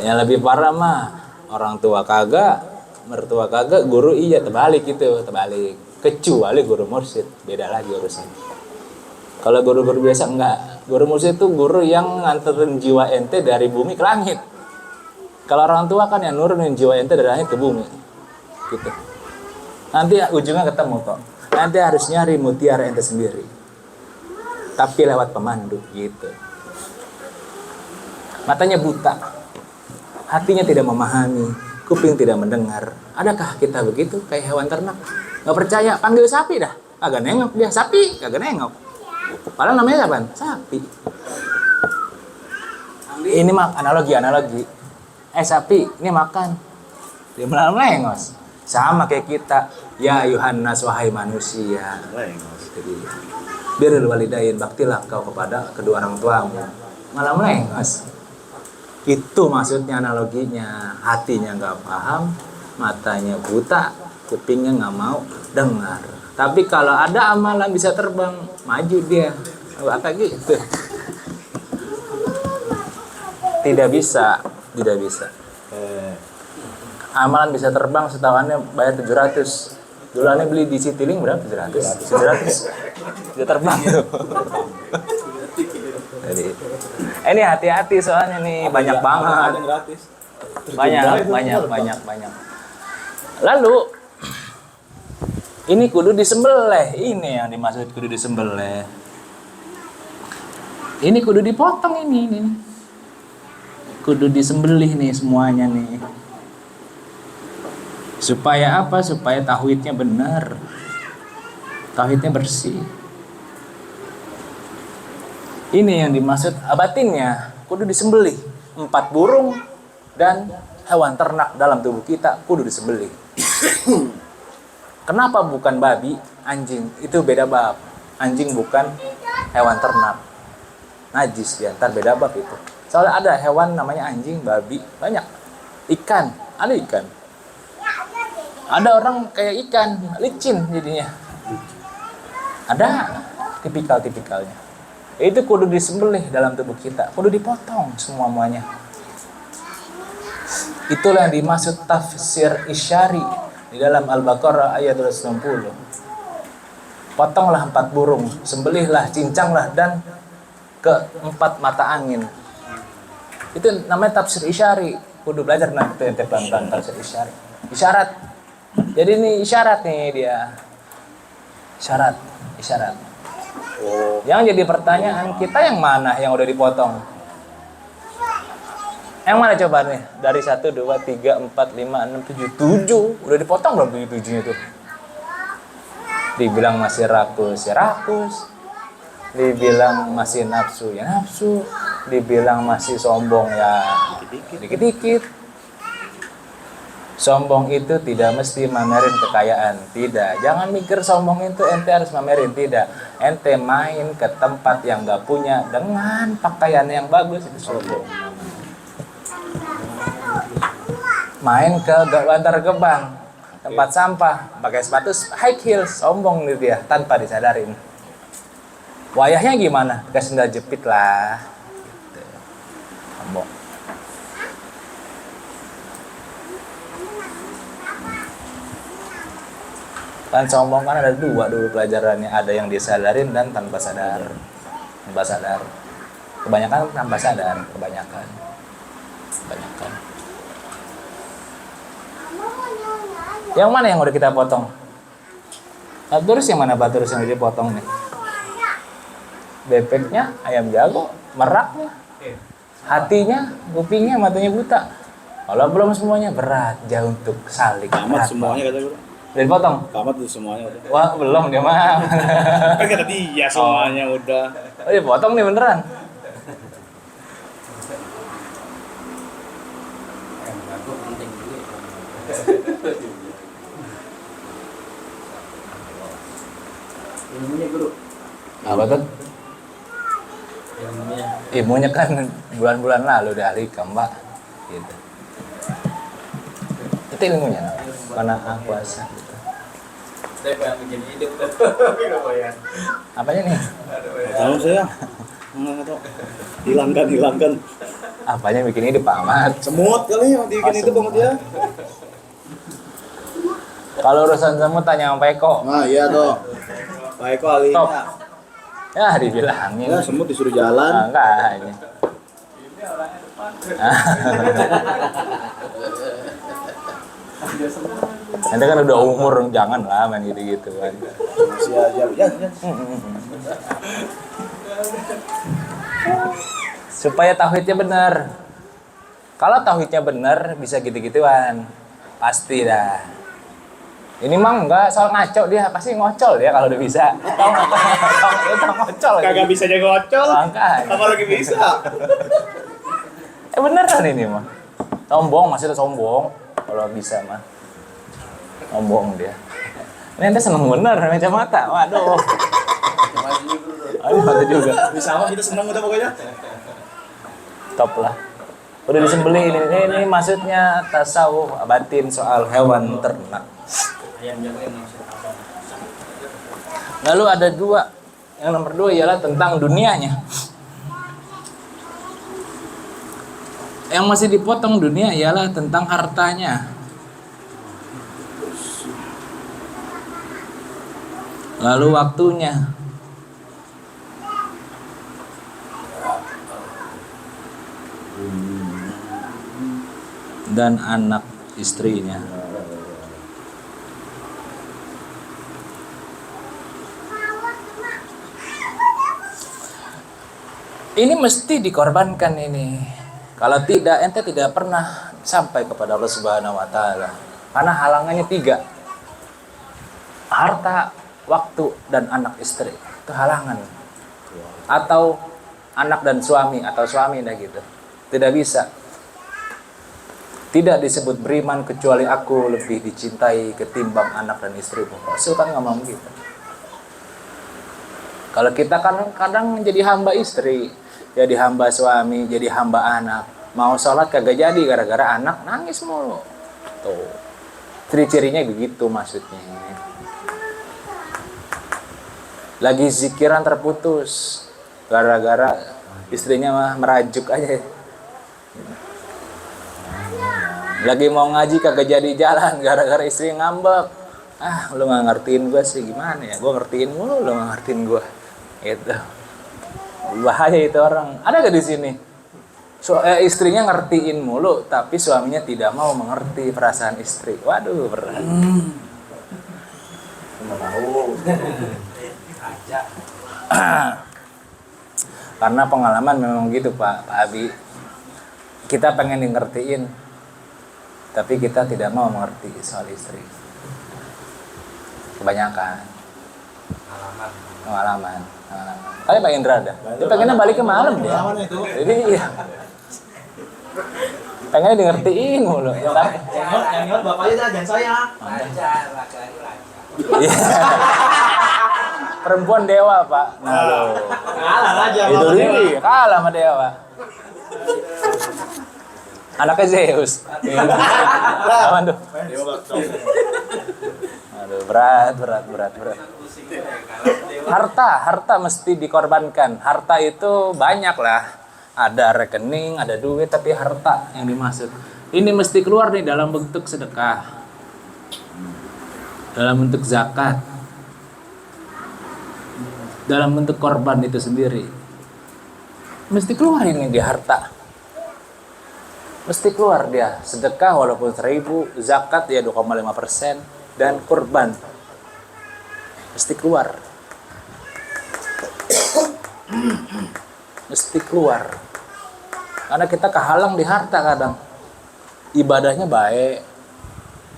Yang lebih parah mah orang tua kagak, mertua kagak, guru iya, terbalik. Kecuali guru mursyid, beda lagi urusan. Kalau guru-guru biasa enggak. Guru mursyid itu guru yang nganterin jiwa ente dari bumi ke langit. Kalau orang tua kan yang nurunin jiwa ente dari langit ke bumi. Gitu. Nanti ujungnya ketemu kok. Nanti harus nyari mutiara ente sendiri. Tapi lewat pemandu gitu. Matanya buta. Hatinya tidak memahami, kuping tidak mendengar. Adakah kita begitu kayak hewan ternak? Nggak percaya, panggil sapi dah. Kagak nengok dia, sapi kagak nengok. Padahal namanya apa? Sapi. Ini mah analogi. Sapi, ini makan. Dia melengos. Sama kayak kita. Ya Yuhannas, wahai manusia. Jadi, birrul walidain, baktilah kau kepada kedua orang tuamu. Malah melengos. Itu maksudnya analoginya. Hatinya nggak paham, matanya buta, kupingnya nggak mau dengar. Tapi kalau ada amalan bisa terbang, maju dia. Kata gitu. Tidak bisa. Amalan bisa terbang, setahuannya bayar 700. Dulu aneh beli di Citylink berapa? 700. Dia terbang tuh. Jadi, ini hati-hati soalnya nih, banyak banget. Banyak. Lalu ini kudu disembelih. Ini yang dimaksud kudu disembelih. Ini kudu dipotong ini. Kudu disembelih nih semuanya nih. Supaya apa? Supaya tauhidnya benar. Tauhidnya bersih. Ini yang dimaksud batinnya. Kudu disembelih. 4 burung dan hewan ternak dalam tubuh kita kudu disembelih. Kenapa bukan babi, anjing? Itu beda bab. Anjing bukan hewan ternak. Najis dia, ntar beda bab itu. Soalnya ada hewan namanya anjing, babi, banyak. Ikan, ada ikan. Ada orang kayak ikan, licin jadinya. Ada tipikal-tipikalnya. Itu kudu disembelih dalam tubuh kita, kudu dipotong semuanya. Itulah yang dimaksud tafsir isyari di dalam Al-Baqarah ayat 260. Potonglah 4 burung, sembelihlah, cincanglah, dan ke 4 mata angin. Itu namanya tafsir isyari. Kudu belajar nanti ente pelan-pelan tafsir isyari. Isyarat. Jadi ini isyarat nih dia. Isyarat. Yang jadi pertanyaan, kita yang mana yang udah dipotong? Yang mana coba nih? Dari 1, 2, 3, 4, 5, 6, 7 udah dipotong belum 7-nya tuh? Dibilang masih rakus, ya rakus. Dibilang masih nafsu, ya nafsu. Dibilang masih sombong, ya dikit-dikit. Sombong itu tidak mesti mamerin kekayaan, tidak. Jangan mikir sombong itu ente harus mamerin, tidak. Ente main ke tempat yang gak punya dengan pakaian yang bagus, itu sombong. Main ke Bantar Gebang, tempat sampah, pakai sepatu high heels, sombong nih dia tanpa disadarin. Wayahnya gimana? Pakai sendal jepit lah. Gitu. Sombong. Kan sombong kan ada 2 dulu pelajarannya, ada yang disadarin dan tanpa sadar. Kebanyakan tanpa sadar, kebanyakan. Yang mana yang udah kita potong? Terus yang mana terus yang udah dipotong nih? Bebeknya, ayam jago, meraknya, hatinya, kupingnya, matanya buta. Kalau belum semuanya berat, jauh untuk salik. Tamat semuanya kata guru. Udah dipotong? Tamat tuh semuanya udah. Wah, belum dia mah. Kan kata dia semuanya udah. Oh, dipotong nih beneran. Ilmunya guru. Apa tuh? Ilmunya kan bulan-bulan lalu udah hikam, Pak. Gitu. Itu ilmunya. Karena puasa gitu. Saya pengen bikin hidup. Apanya nih? Tahu saya. Enggak tahu. Hilangkan. Apanya bikin hidup, Pak Ahmad? Semut kali yang bikin itu banget ya. Kalau urusan semut tanya sama Pak Eko. Nah, iya tuh. Pak Eko Top. alinya. Ya dibilangin. Ya, semut disuruh jalan. Enggak ini. Nanti kan udah umur, jangan lah main gitu-gitu kan. Masih aja. Ya. Supaya tauhidnya benar. Kalau tauhidnya benar bisa gitu-gituan. Pasti dah. Ini mah enggak soal ngaco, dia pasti ngocol ya kalau udah bisa. Tahu ngocol. Kagak bisa jaga ngocol. Makanya. Apa lagi bisa? Beneran ini mah. Sombong, masih sombong. Kalau bisa mah. Sombong dia. Ini ente seneng bener kacamata. Waduh. Aduh, mata juga. Bisa apa kita senang udah pokoknya. Top lah. Udah disembelih ini maksudnya tasawuf batin soal hewan ternak. Lalu ada 2. Yang nomor 2 ialah tentang dunianya. Yang masih dipotong dunia ialah tentang hartanya. Lalu waktunya. Dan anak istrinya. Ini mesti dikorbankan ini. Kalau tidak, ente tidak pernah sampai kepada Allah Subhanahu wa taala. Karena halangannya 3. Harta, waktu, dan anak istri. Itu halangan. Atau anak dan suami, atau suami dah gitu. Tidak bisa. Tidak disebut beriman kecuali aku lebih dicintai ketimbang anak dan istrimu. Rasul kan ngomong gitu. Kalau kita kan kadang jadi hamba istri, jadi hamba suami, jadi hamba anak. Mau sholat kagak jadi gara-gara anak nangis mulu. Tuh. Ciri-cirinya begitu maksudnya. Lagi zikiran terputus gara-gara istrinya mah merajuk aja. Lagi mau ngaji kagak jadi jalan gara-gara istri ngambek. Ah, lu nggak ngertiin gue sih, gimana ya? Gue ngertiin mulu, lu nggak ngertiin gue. Gitu. Bahaya itu orang. Ada gak di sini? Istrinya ngertiin mulu, tapi suaminya tidak mau mengerti perasaan istri. Waduh, berat. Karena pengalaman memang gitu Pak Abi. Kita pengen ngertiin, tapi kita tidak mau mengerti soal istri. Kebanyakan pengalaman. Tapi Pak Indra ada. Dia pengennya balik ke malam dia. Jadi iya. Pengennya di ngertiin mulu. Yang nyol bapaknya dah, jangan saya. Iya. Perempuan dewa Pak. Nah lo. Kalah raja. Itu dia kalah sama dewa. Anaknya Zeus. Aman tuh. Aduh, berat. Harta mesti dikorbankan. Harta itu banyak lah. Ada rekening, ada duit, tapi harta yang dimaksud. Ini mesti keluar nih dalam bentuk sedekah. Dalam bentuk zakat. Dalam bentuk korban itu sendiri. Mesti keluar ini di harta. Mesti keluar dia. Sedekah walaupun 1.000, zakat ya 2,5%, dan kurban. Mesti keluar. Mesti keluar. Karena kita kehalang di harta kadang. Ibadahnya baik,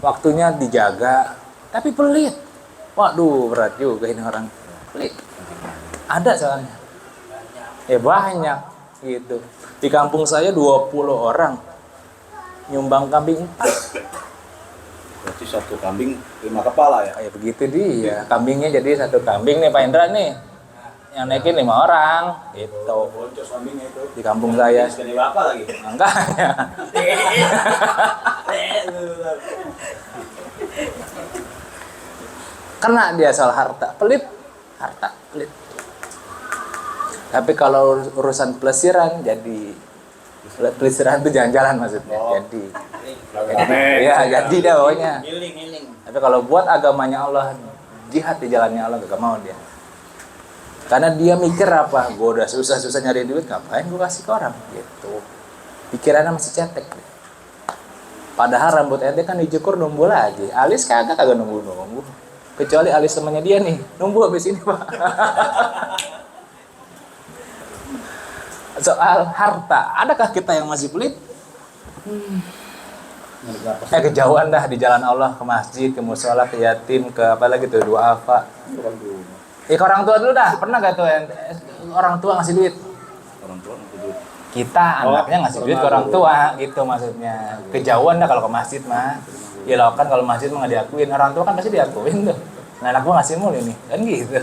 waktunya dijaga, tapi pelit. Waduh, berat juga ini orang. Pelit. Ada soalnya. Banyak gitu. Di kampung saya 20 orang nyumbang kambing 4. Berarti satu kambing 5 kepala ya? Kayak begitu dia. Kambingnya jadi 1 kambing nih Pak Indra nih. Yang naikin 5 orang gitu. Boncos kambingnya itu. Di kampung saya. Sekali bapak lagi. Makanya. Kena dia soal harta. Pelit. Harta pelit. Tapi kalau urusan pelesiran jadi pelesiran itu jalan-jalan maksudnya. Jadi jadi dah pokoknya. Ngiling. Tapi kalau buat agamanya Allah, jihad di jalannya Allah, gak mau dia. Karena dia mikir apa? Gue udah susah-susah nyari duit, ngapain gue kasih ke orang? Gitu. Pikirannya masih cetek. Padahal rambut ente kan dicukur numbuh lagi. Alis kagak numbuh. Kecuali alis temannya dia nih, numbuh habis ini Pak. Soal harta, adakah kita yang masih pelit? Kejauhan dah di jalan Allah, ke masjid, ke musola, ke yatim, ke apa lagi tuh, dua apa. Ke orang tua dulu dah, pernah gak tuh orang tua ngasih duit? Orang tua ngasih duit. Kita anaknya ngasih duit ke orang tua, gitu maksudnya. Kejauhan dah kalau ke masjid mah. Ya lo kan kalau masjid mah gak diakuin, orang tua kan pasti diakuin tuh. Nah anak gua ngasih mulu nih, kan gitu.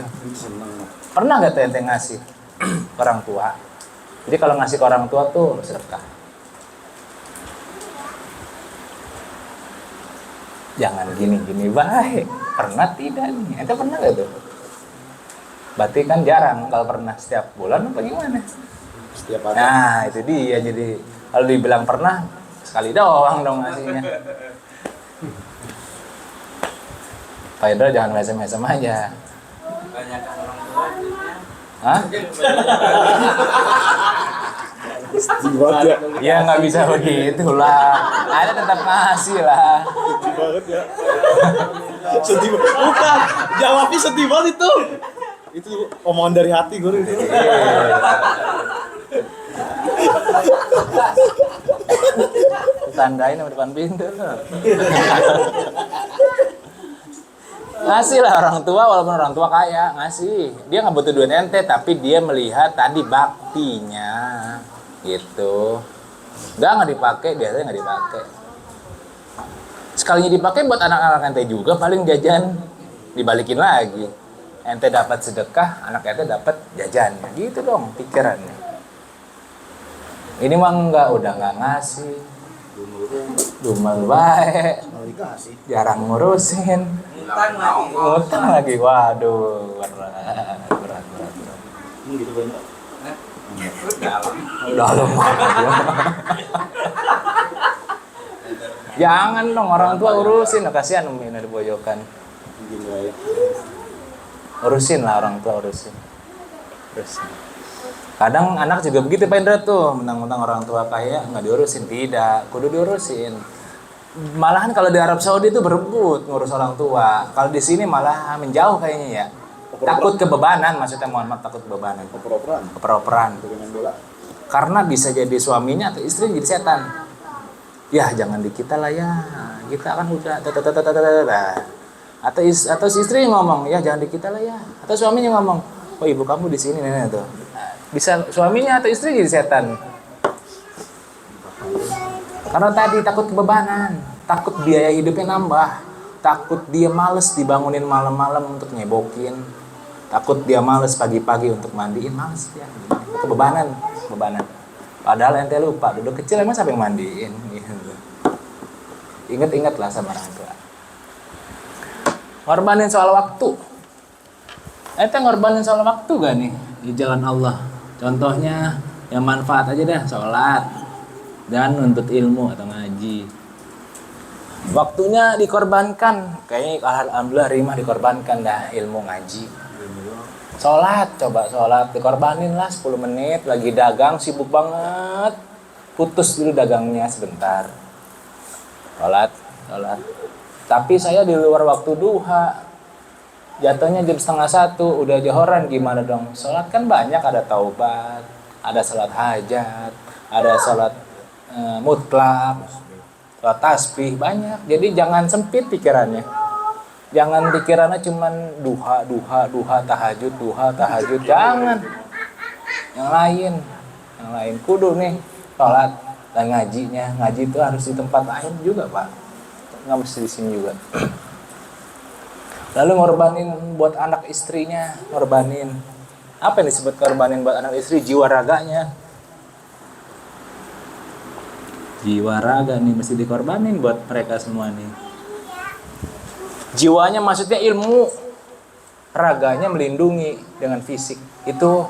Pernah gak tuh ente ngasih ke orang tua? Jadi kalau ngasih ke orang tua tuh sedekah. Jangan gini-gini baik. Pernah tidak nih? Ente pernah gak tuh? Berarti kan jarang kalau pernah setiap bulan apa gimana? Setiap hari. Nah itu dia. Jadi kalau dibilang pernah, sekali doang dong ngasihnya. Pak Indra jangan mesem-mesem aja. Banyakan orang tua duitnya. Hah? Ya nggak bisa begitu lah. Ada tetap ngasih lah. Sedih banget ya. Sedih banget. Bukan. Jawabnya sedih banget itu. Itu omongan dari hati gue. Tandain sama depan pintu loh. Ngasih lah orang tua, walaupun orang tua kaya, ngasih. Dia nggak butuh duit ente, tapi dia melihat tadi baktinya, gitu. Nggak dipakai, biasanya nggak dipakai. Sekalinya dipakai buat anak-anak ente juga, paling jajan dibalikin lagi. ente dapat sedekah, anak ente dapat jajan. Gitu dong pikirannya. Ini mah udah nggak ngasih. Dumel baik, jarang ngurusin, ngutang lagi, waduh, berat. Gitu banyak. Dalam. Jangan dong orang tua urusin, kasihan Umi di pojokan. Urusin lah orang tua urusin. Kadang anak juga begitu Pak Indra tuh, mentang-mentang orang tua kaya nggak diurusin, tidak, kudu diurusin. Malahan kalau di Arab Saudi itu berebut ngurus orang tua. Kalau di sini malah menjauh kayaknya ya. Takut kebebanan, maksudnya mohon maaf, takut kebebanan. Keperoperan. Karena bisa jadi suaminya atau istri jadi setan. Ya jangan di kita lah ya, kita kan udah atau si istri ngomong ya jangan di kita lah ya, atau suaminya ngomong oh ibu kamu di sini nenek tuh. Bisa suaminya atau istri jadi setan. Karena tadi takut kebebanan, takut biaya hidupnya nambah, takut dia males dibangunin malam-malam untuk nyebokin, takut dia males pagi-pagi untuk mandiin, males ya. Kebebanan. Padahal ente lupa, dulu kecil emang siapa yang mandiin? Gitu. Ingat-ingatlah sama orang tua. Ngorbanin soal waktu. Ente ngorbanin soal waktu gak nih di jalan Allah? Contohnya yang manfaat aja dah, sholat dan nuntut ilmu atau ngaji. Waktunya dikorbankan, kayaknya alhamdulillah Rimah dikorbankan dah ilmu ngaji. Sholat, coba sholat dikorbanin lah 10 menit, lagi dagang sibuk banget, putus dulu dagangnya sebentar. Sholat. Tapi saya di luar waktu duha, jatuhnya jam 12:30 udah johoran, gimana dong? Sholat kan banyak, ada taubat, ada sholat hajat, ada sholat mutlak, sholat tasbih, banyak. Jadi jangan sempit pikirannya. Jangan pikirannya cuman duha, tahajud, jangan. Yang lain kudu nih sholat dan ngaji itu harus di tempat lain juga Pak, nggak mesti di sini juga. Lalu ngorbanin buat anak istrinya, ngorbanin apa yang disebut ngorbanin buat anak istri? Jiwa raganya, jiwa raga nih mesti dikorbanin buat mereka semua nih. Jiwanya maksudnya ilmu, raganya melindungi dengan fisik. Itu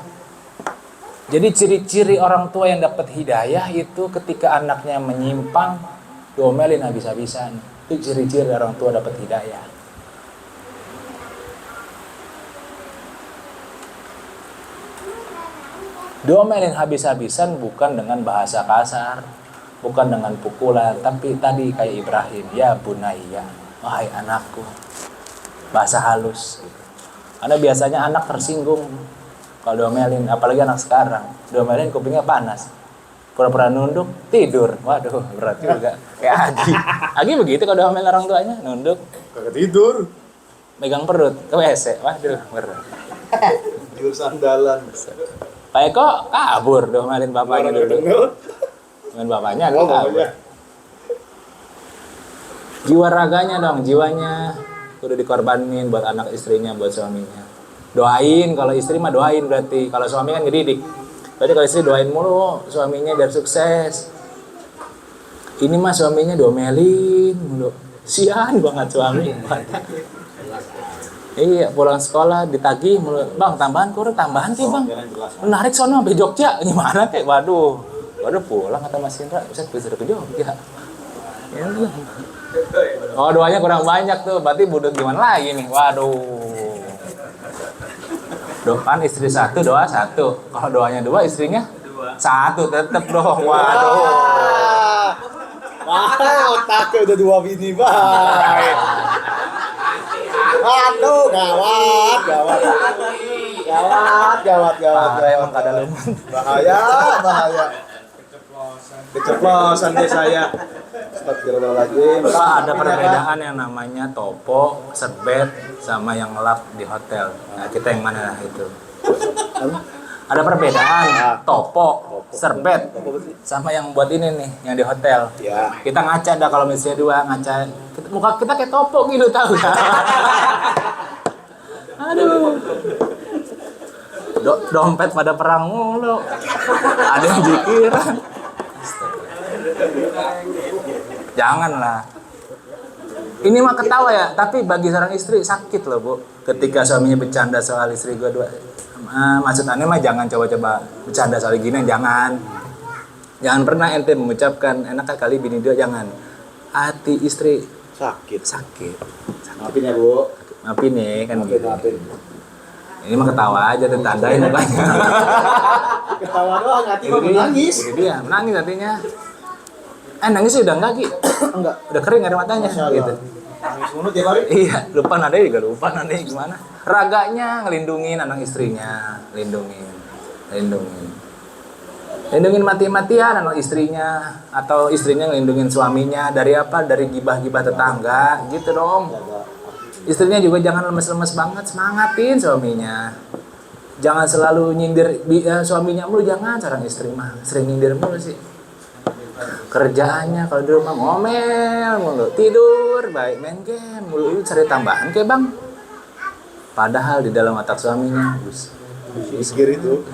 jadi ciri-ciri orang tua yang dapat hidayah itu ketika anaknya menyimpang diomelin habis-habisan. Itu ciri-ciri orang tua dapat hidayah. Diomelin habis-habisan bukan dengan bahasa kasar, bukan dengan pukulan, tapi tadi kayak Ibrahim, ya bunayya, wahai anakku, bahasa halus. Karena biasanya anak tersinggung kalau diomelin, apalagi anak sekarang, diomelin kupingnya panas, pura-pura nunduk, tidur, waduh berat juga. Kayak Agi begitu kalau diomelin orang tuanya, nunduk, Kagak tidur. megang perut, ke WC, waduh berat. Tidur sandalan. Pak Eko kabur diomelin bapaknya dulu. Dengan bapaknya kabur. Jiwa raganya dong, jiwanya udah dikorbanin buat anak istrinya, buat suaminya. Doain, kalau istri mah doain berarti. Kalau suami kan ngedidik. Berarti kalau istri doain mulu suaminya biar sukses. Ini mah suaminya diomelin mulu. Sian banget suami. Iya, pulang sekolah ditagih mulu. Bang, tambahan kurang, tambahan sih bang. Menarik sono sampai Jogja. Gimana kek? Waduh pulang kata Mas Indra, bisa ke Jogja. Ya udah. Oh, doanya kurang banyak tuh. Berarti budut gimana lagi nih? Waduh. Doan istri 1, doa 1. Kalau doanya 2, istrinya 1 tetep dong. Waduh. Wah, otaknya udah 2 bini baik. Aduh, gawat. Emang kada lemah. Bahaya. Keceplosan deh saya. Astagfirullahaladzim. Pak, ada perbedaan yang namanya topo, serbet, sama yang lap di hotel. Nah, kita yang mana itu? Ada perbedaan topo, serbet, sama yang buat ini nih, yang di hotel. Ya. Kita ngaca dah kalau misalnya 2 ngaca. Muka kita kayak topo gitu tahu ya. Aduh. Dompet pada perang mulu. Ada yang jikiran. Janganlah. Ini mah ketawa ya, tapi bagi seorang istri sakit loh Bu. Ketika suaminya bercanda soal istri gue dua. Maksud aneh mah jangan coba-coba bercanda soal gini, jangan. Jangan pernah ente mengucapkan enak kali bini dia, jangan. Hati istri Sakit. sakit. Maafin ya, Bu. Maafin nih kan gitu. Maafin. Ini mah ketawa aja dan tandain mukanya. Ketawa doang, hati mah menangis. Ini dia, menangis hatinya. Nangis sih udah enggak Ki? Enggak. Udah kering air matanya Masya Allah. gitu. Nangis mulu tiap hari. Iya, lupa nadanya juga lupa nadanya gimana. Raganya ngelindungin anak istrinya, lindungin. Lindungin mati-matian anak istrinya, atau istrinya ngelindungin suaminya dari apa? Dari gibah-gibah tetangga, gitu dong. Istrinya juga jangan lemes-lemes banget, semangatin suaminya. Jangan selalu nyindir suaminya mulu, jangan. Seorang istri mah sering nyindir mulu sih. Kerjaannya kalau di rumah ngomel mulu, tidur baik, main game mulu, itu cari tambahan kayak Bang. Padahal di dalam otak suaminya Misgir itu.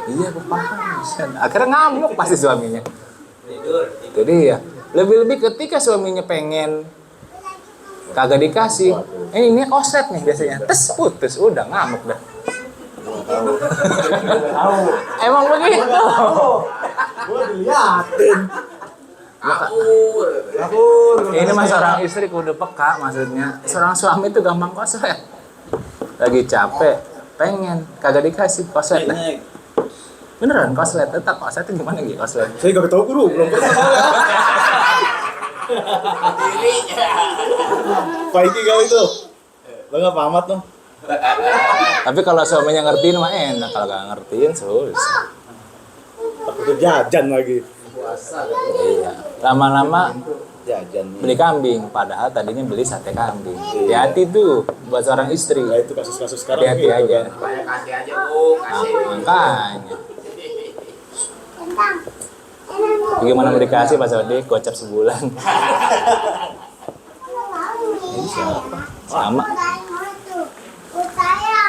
iya gue paham. Akhirnya ngamuk pasti suaminya. Jadi ya lebih-lebih ketika suaminya pengen kagak dikasih, ini koslet nih biasanya, tes putus, udah ngamuk dah. Emang begitu. Gua diliatin. Ini mah seorang istri kudu peka, maksudnya seorang suami itu gampang koslet. Lagi capek, pengen kagak dikasih koslet dah. Beneran koslet, tetap koslet itu gimana gitu koslet? Saya gak tahu guru, belum pernah. Pak Iki kali itu. Lo gak pahamat loh. Tapi kalau suaminya ngertiin mah enak, kalau gak ngertiin susah. Takut jajan lagi. Iya. Lama-lama Jajan. beli kambing, padahal tadinya beli sate kambing. Hati-hati tuh buat seorang istri. Nah itu kasus-kasus sekarang Hati-hati gitu, aja. kan. Banyak kasih aja Bu, kasih. Makanya. Bagaimana mau dikasih Pak Sodi? Gocap sebulan. Sama.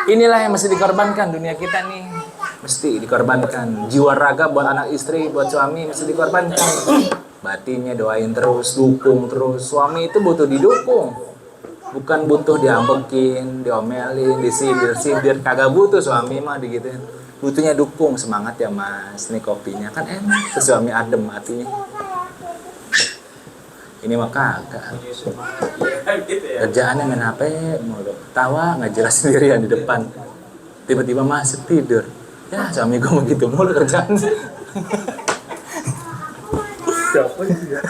Inilah yang mesti dikorbankan dunia kita nih. Mesti dikorbankan. Jiwa raga buat anak istri, buat suami mesti dikorbankan. Batinnya doain terus, dukung terus. Suami itu butuh didukung. Bukan butuh diambekin, diomelin, disindir-sindir. Kagak butuh suami mah digituin. Butuhnya dukung, semangat ya Mas. Nih kopinya kan enak. Suami adem hatinya. Ini mah kagak. Kerjaannya main HP mulu. Tawa nggak jelas sendirian di depan. Tiba-tiba masuk tidur. Ya suami gue begitu mulu kerjaan. Siapa sih ya?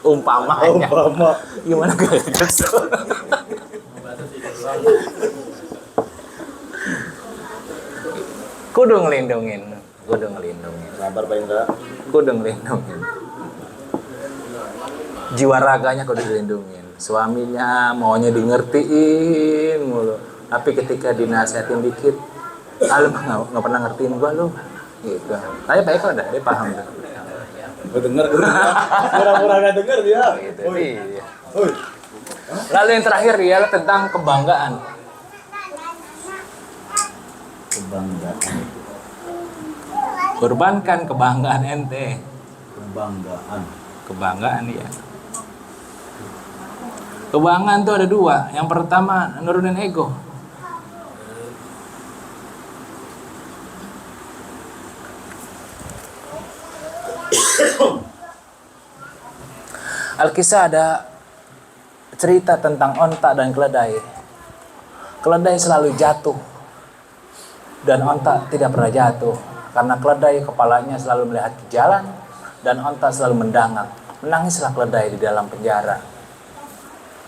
Umpama. Gimana gak kesel? Kudu ngelindungin. Sabar Pak Indra. Kudu ngelindungin. Jiwa raganya kudu dilindungin. Suaminya maunya di ngertiin mulu. Tapi ketika dinasihatin dikit, lu nggak pernah ngertiin gua lu. Gitu. Tapi baik kok dah, dia paham dah. Gue denger. Pura-pura gak denger dia. Gitu. Oi. Iya. Oi. Lalu yang terakhir ialah tentang kebanggaan. Kebanggaan. Korbankan kebanggaan ente. Kebanggaan ya. Kebanggaan tuh ada dua. Yang pertama nurunin ego. Alkisah ada cerita tentang onta dan keledai. Keledai selalu jatuh dan onta tidak pernah jatuh karena keledai kepalanya selalu melihat ke jalan dan onta selalu mendangat. Menangislah keledai di dalam penjara.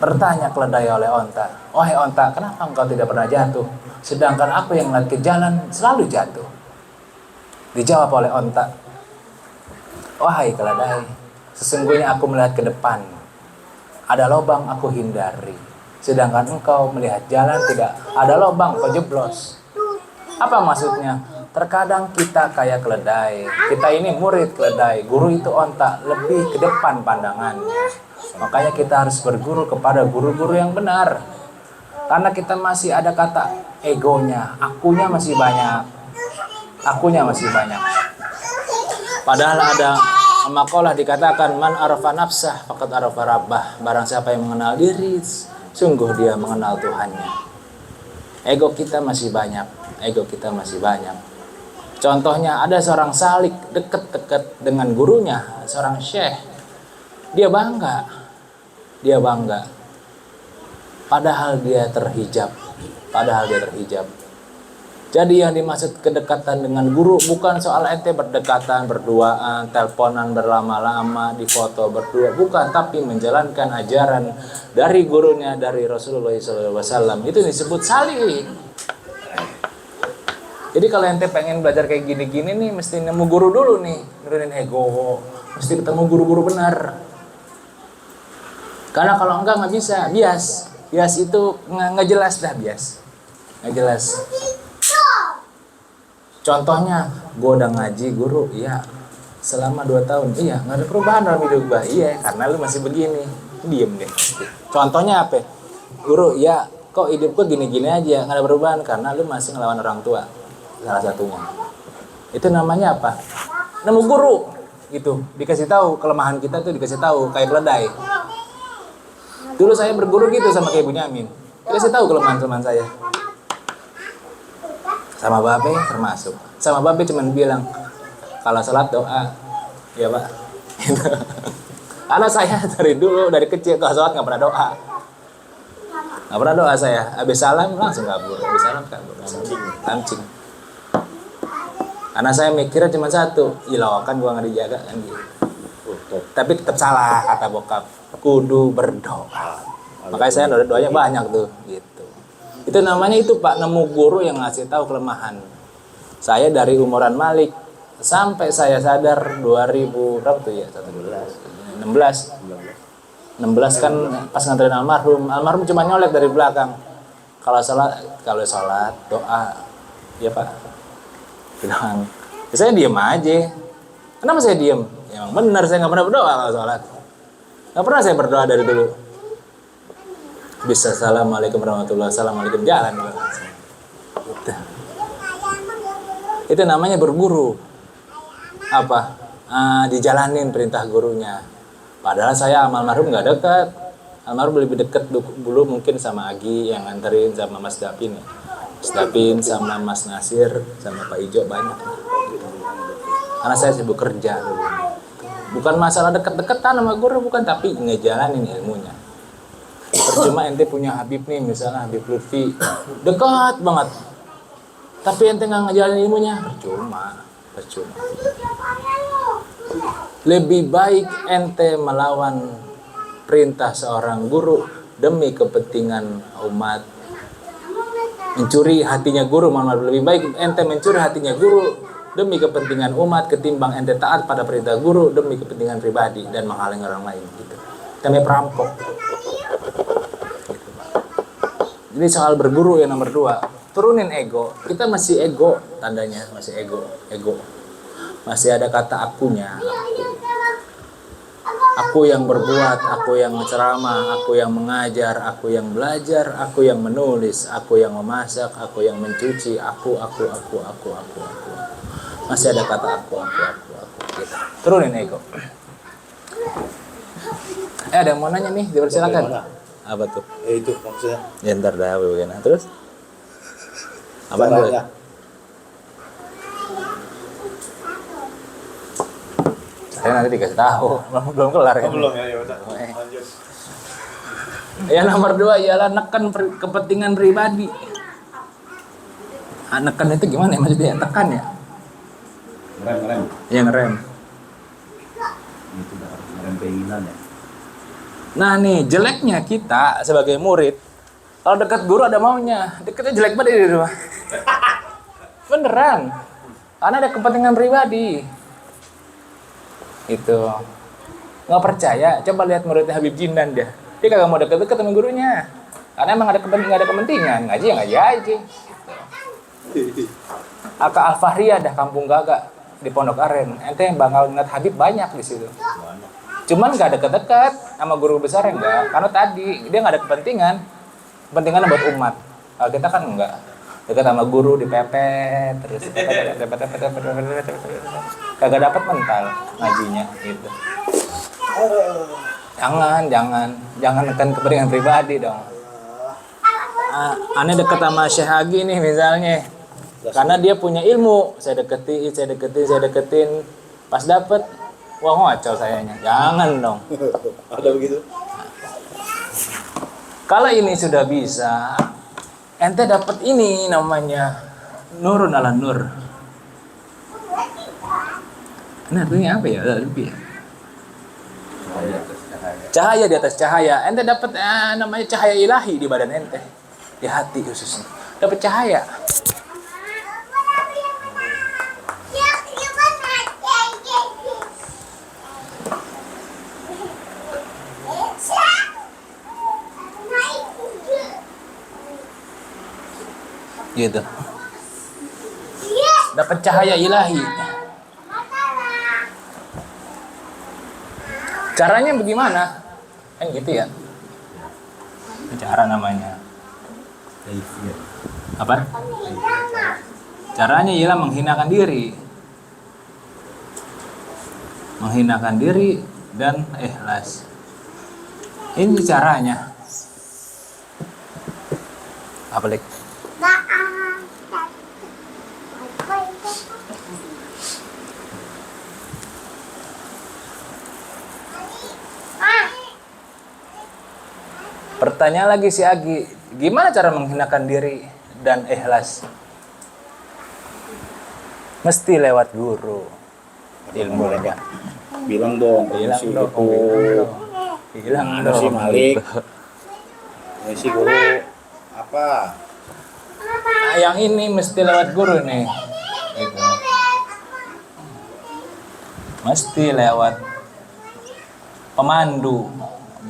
Bertanya keledai oleh onta, "Wahai onta, kenapa engkau tidak pernah jatuh? Sedangkan aku yang melihat ke jalan selalu jatuh." Dijawab oleh onta, "Wahai keledai, sesungguhnya aku melihat ke depan. Ada lubang aku hindari. Sedangkan engkau melihat jalan tidak ada lubang, kau jeblos." Apa maksudnya? Terkadang kita kayak keledai. Kita ini murid keledai. Guru itu onta, lebih ke depan pandangannya. Makanya kita harus berguru kepada guru-guru yang benar. Karena kita masih ada kata egonya, akunya masih banyak. Akunya masih banyak. Padahal ada makalah dikatakan man arafa nafsah faqad arafa rabbah. Barang siapa yang mengenal diri, sungguh dia mengenal Tuhannya. Ego kita masih banyak. Ego kita masih banyak. Contohnya ada seorang salik dekat-dekat dengan gurunya, seorang syekh. Dia bangga. Padahal dia terhijab. Jadi yang dimaksud kedekatan dengan guru bukan soal ente berdekatan, berduaan, teleponan berlama-lama, di foto berdua, bukan, tapi menjalankan ajaran dari gurunya, dari Rasulullah SAW. Itu disebut salik. Jadi kalau ente pengen belajar kayak gini-gini nih, mesti nemu guru dulu nih, nurunin ego, mesti ketemu guru-guru benar. Karena kalau enggak nggak bisa, bias itu nggak jelas dah, nggak jelas. Contohnya, gue udah ngaji guru, iya, selama 2 tahun, iya, nggak ada perubahan dalam hidup gue, iya, karena lu masih begini, diem deh. Contohnya apa? Guru, ya, kok hidup gue gini-gini aja, nggak ada perubahan karena lu masih ngelawan orang tua, salah satunya. Itu namanya apa? Nemu guru, gitu. Dikasih tahu kelemahan kita tuh, dikasih tahu kayak keledai. Dulu saya berguru gitu sama kayak Bunyamin. Dikasih tahu kelemahan-kelemahan saya. Sama Babe termasuk. Sama Babe cuman bilang, kalau sholat doa, ya Pak. Karena saya dari dulu, dari kecil kalau sholat nggak pernah doa. Nggak pernah doa saya. Habis salam langsung kabur. Habis salam kabur. Kancing. Karena saya mikirnya cuma satu, ilah kan gua nggak dijaga kan gitu. Tapi tetap salah kata bokap. Kudu berdoa. Makanya saya doanya banyak tuh, gitu. Itu namanya itu Pak, nemu guru yang ngasih tahu kelemahan. Saya dari umuran Malik sampai saya sadar 2000 berapa tuh ya? 16 kan pas nganterin almarhum cuma nyolek dari belakang. Kalau salat doa, ya Pak. Bilang, saya diem aja. Kenapa saya diem? Ya, emang benar saya nggak pernah berdoa kalau salat. Nggak pernah saya berdoa dari dulu. Bisa assalamualaikum warahmatullahi wabarakatuh, assalamualaikum jalan. Itu namanya berguru. Apa? Dijalanin perintah gurunya. Padahal saya sama almarhum nggak dekat. Almarhum lebih dekat dulu mungkin sama Agi yang nganterin, sama Mas Dapin. Mas Dapin sama Mas Nasir sama Pak Ijo banyak. Karena saya sibuk kerja dulu. Bukan masalah deket-deketan sama guru, bukan, tapi ngejalanin ilmunya. Percuma ente punya Habib nih, misalnya Habib Lutfi, dekat banget, tapi ente nggak ngejalanin ilmunya, percuma. Lebih baik ente melawan perintah seorang guru demi kepentingan umat, mencuri hatinya guru. Lebih baik ente mencuri hatinya guru demi kepentingan umat ketimbang ente taat pada perintah guru demi kepentingan pribadi dan menghalangi orang lain, gitu. Kami perampok. Jadi soal berguru yang nomor 2, turunin ego. Kita masih ego, tandanya masih ego. Masih ada kata akunya. Aku yang berbuat, aku yang menceramah, aku yang mengajar, aku yang belajar, aku yang menulis, aku yang memasak, aku yang mencuci, aku. Masih ada kata aku. Gitu. Turunin ego. Ada yang mau nanya nih, dipersilakan. Apa tuh? Itu maksudnya. Ya ntar dah bagaimana. Terus? Apa tuh? Saya nanti dikasih tahu. Belum kelar kan? Belum ya udah. Lanjut. Yang nomor 2 ialah neken kepentingan pribadi. Neken itu gimana ya maksudnya? Tekan ya? Ngerem. Yang ngerem. Itu dah ngerem keinginan ya. Nah nih, jeleknya kita sebagai murid, kalau dekat guru ada maunya, dekatnya jelek banget di rumah. Beneran. Karena ada kepentingan pribadi. Itu. Nggak percaya, coba lihat muridnya Habib Jindan dia. Dia kagak mau deket-deket sama gurunya. Karena emang ada kepentingan, ngaji ya ngaji aja. Gitu. Aka Al-Fahriah dah kampung Gagak di Pondok Aren. Ente yang bakal ngeliat Habib banyak di situ. Cuman nggak deket-deket sama guru besar, enggak, karena tadi dia nggak ada kepentingan. Kepentingannya buat umat. Kalau kita kan enggak. Dekat sama guru dipepet terus kagak dapat mental ngajinya gitu. Jangan nekan kepentingan pribadi dong. Aneh dekat sama Syekh Agi nih misalnya, karena dia punya ilmu, saya deketin, pas dapet, wah ngocol sayanya, jangan dong. Ada begitu? Kalau ini sudah bisa, ente dapat ini namanya nurun ala nur. Ini artinya apa ya? Lebih ya? Cahaya di atas cahaya. Ente dapat namanya cahaya ilahi di badan ente, di hati khususnya. Dapat cahaya. Gitu. Dapat cahaya ilahi. Caranya bagaimana? Kan gitu ya. Cara namanya. Apa? Caranya ialah menghinakan diri. Menghinakan diri dan ikhlas. Ini caranya. Apa lagi? Pertanyaan lagi si Agi, gimana cara menghinakan diri dan ikhlas? Mesti lewat guru ilmu ya. Bilang dong, Bilang si dong, itu. bilang Mana dong. si Malik? Si guru apa? Nah, yang ini mesti lewat guru nih. Gitu. Mesti lewat pemandu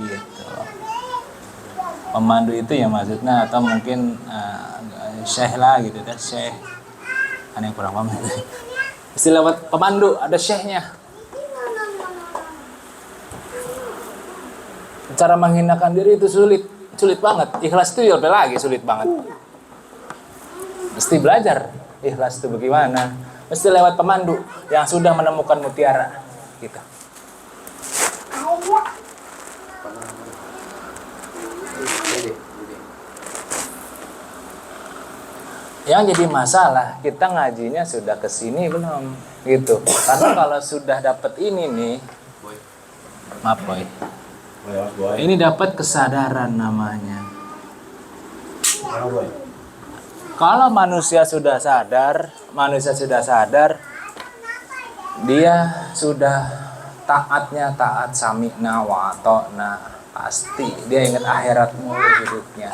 gitu. Pemandu itu ya maksudnya atau mungkin syekh lah gitu dah, syekh. Aneh kurang paham. Mesti lewat pemandu, ada syekhnya. Cara menghinakan diri itu sulit banget. Ikhlas itu lebih lagi sulit banget. Mesti belajar ikhlas itu bagaimana. Mesti lewat pemandu yang sudah menemukan mutiara gitu. Yang jadi masalah, kita ngajinya sudah kesini belum gitu. Karena kalau sudah dapat ini nih, maaf boy, ini dapat kesadaran namanya. Kalau manusia sudah sadar, dia sudah taatnya taat sami'na wa ata'na, pasti dia ingat akhirat mulu hidupnya.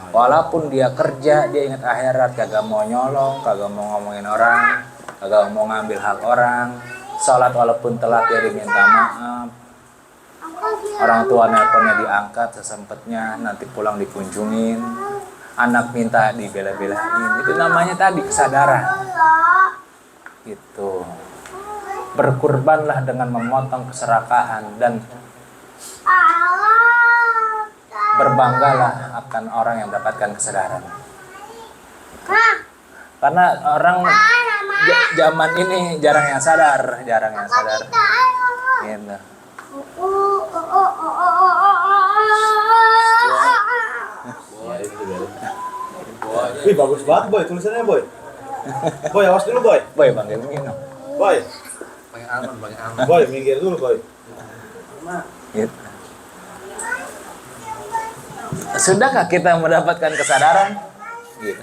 Walaupun dia kerja, dia ingat akhirat, kagak mau nyolong, kagak mau ngomongin orang, kagak mau ngambil hak orang. Salat walaupun telat dia diminta maaf. Orang tua nelponnya diangkat sesempatnya, nanti pulang dikunjungin. Anak minta dibela-belain. Itu namanya tadi kesadaran. Gitu. Berkurbanlah dengan memotong keserakahan dan berbanggalah akan orang yang mendapatkan kesadaran. Karena orang zaman ini jarang yang sadar. Gitu. Wih, bagus banget boy tulisannya boy. Boy, awas dulu boy. Boy, panggil minum. Boy, Pakai almond. boy minggir dulu boy. Gitu. Sudahkah kita mendapatkan kesadaran? Gitu.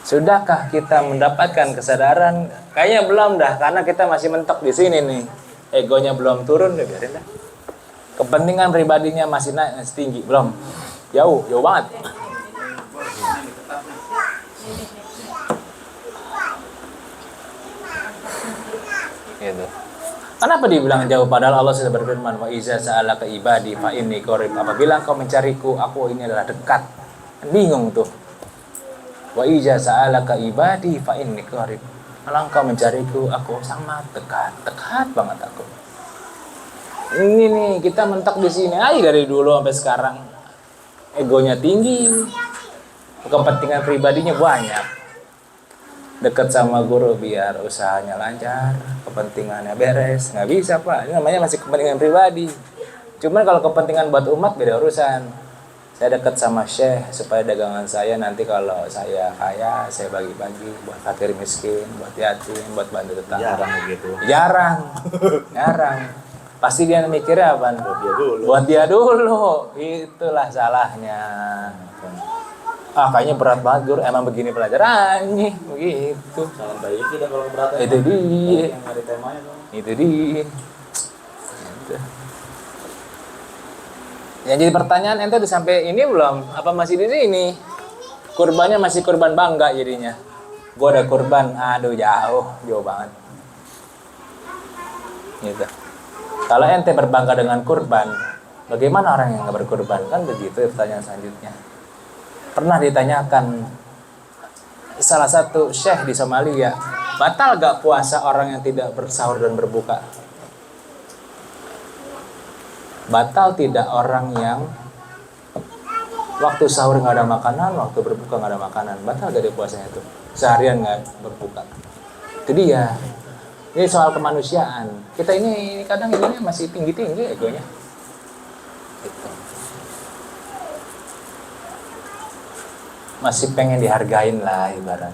Sudahkah kita mendapatkan kesadaran? Kayaknya belum dah, karena kita masih mentok di sini nih. Egonya belum turun, deh biarin dah. Kepentingan pribadinya masih naik, masih tinggi, belum. Jauh banget. Gitu. Kenapa dibilang jauh padahal Allah sudah berfirman wa iza sa'alaka ibadi fa inni qarib. Apabila engkau mencariku, aku ini adalah dekat. Bingung tuh. Wa iza sa'alaka ibadi fa inni qarib. Kalau engkau mencariku, aku sangat dekat banget aku. Ini nih kita mentok di sini aja dari dulu sampai sekarang. egonya tinggi, kepentingan pribadinya banyak. Deket sama guru biar usahanya lancar, kepentingannya beres. Nggak bisa Pak, ini namanya masih kepentingan pribadi. Cuman kalau kepentingan buat umat beda urusan. Saya dekat sama Syekh supaya dagangan saya nanti kalau saya kaya, saya bagi-bagi buat fakir miskin, buat yatim, buat bantu tetangga. Jarang begitu. Jarang. Pasti dia mikirnya apa? Buat dia dulu. Itulah salahnya. Kayaknya berat banget guru. Emang begini pelajarannya, begitu. Salam baik tidak kalau berat. Itu dia. Yang dari temanya tuh. Itu dia. Gitu. Yang jadi pertanyaan ente udah sampai ini belum? Apa masih di sini? Kurbannya masih kurban bangga jadinya. Gua ada kurban, aduh jauh banget. Gitu. Kalau ente berbangga dengan kurban, bagaimana orang yang nggak berkurban? Kan begitu pertanyaan selanjutnya. Pernah ditanyakan salah satu syekh di Somalia, batal gak puasa orang yang tidak bersahur dan berbuka? Batal tidak orang yang waktu sahur nggak ada makanan, waktu berbuka nggak ada makanan? Batal gak dia puasanya itu? Seharian nggak berbuka? Itu dia. Ini soal kemanusiaan. Kita ini kadang ini masih tinggi-tinggi egonya. Gitu. Masih pengen dihargain lah ibaratnya.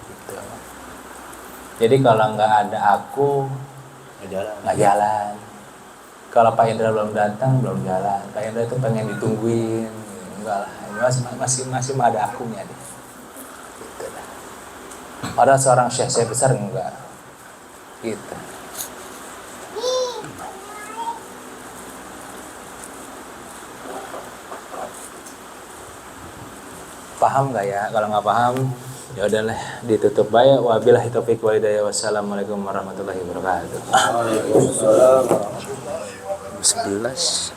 Gitu. Jadi kalau nggak ada aku, nggak jalan. Kalau Pak Indra belum datang, belum jalan. Pak Indra itu pengen ditungguin. Enggak lah, masih ada akunya deh. Gitu lah. Padahal seorang syekh besar enggak. Gitu. Paham nggak ya? Kalau nggak paham, ya udahlah ditutup baik. Wabillahi taufiq wal hidayah. Wassalamualaikum warahmatullahi wabarakatuh. Waalaikumsalam warahmatullahi wabarakatuh. 11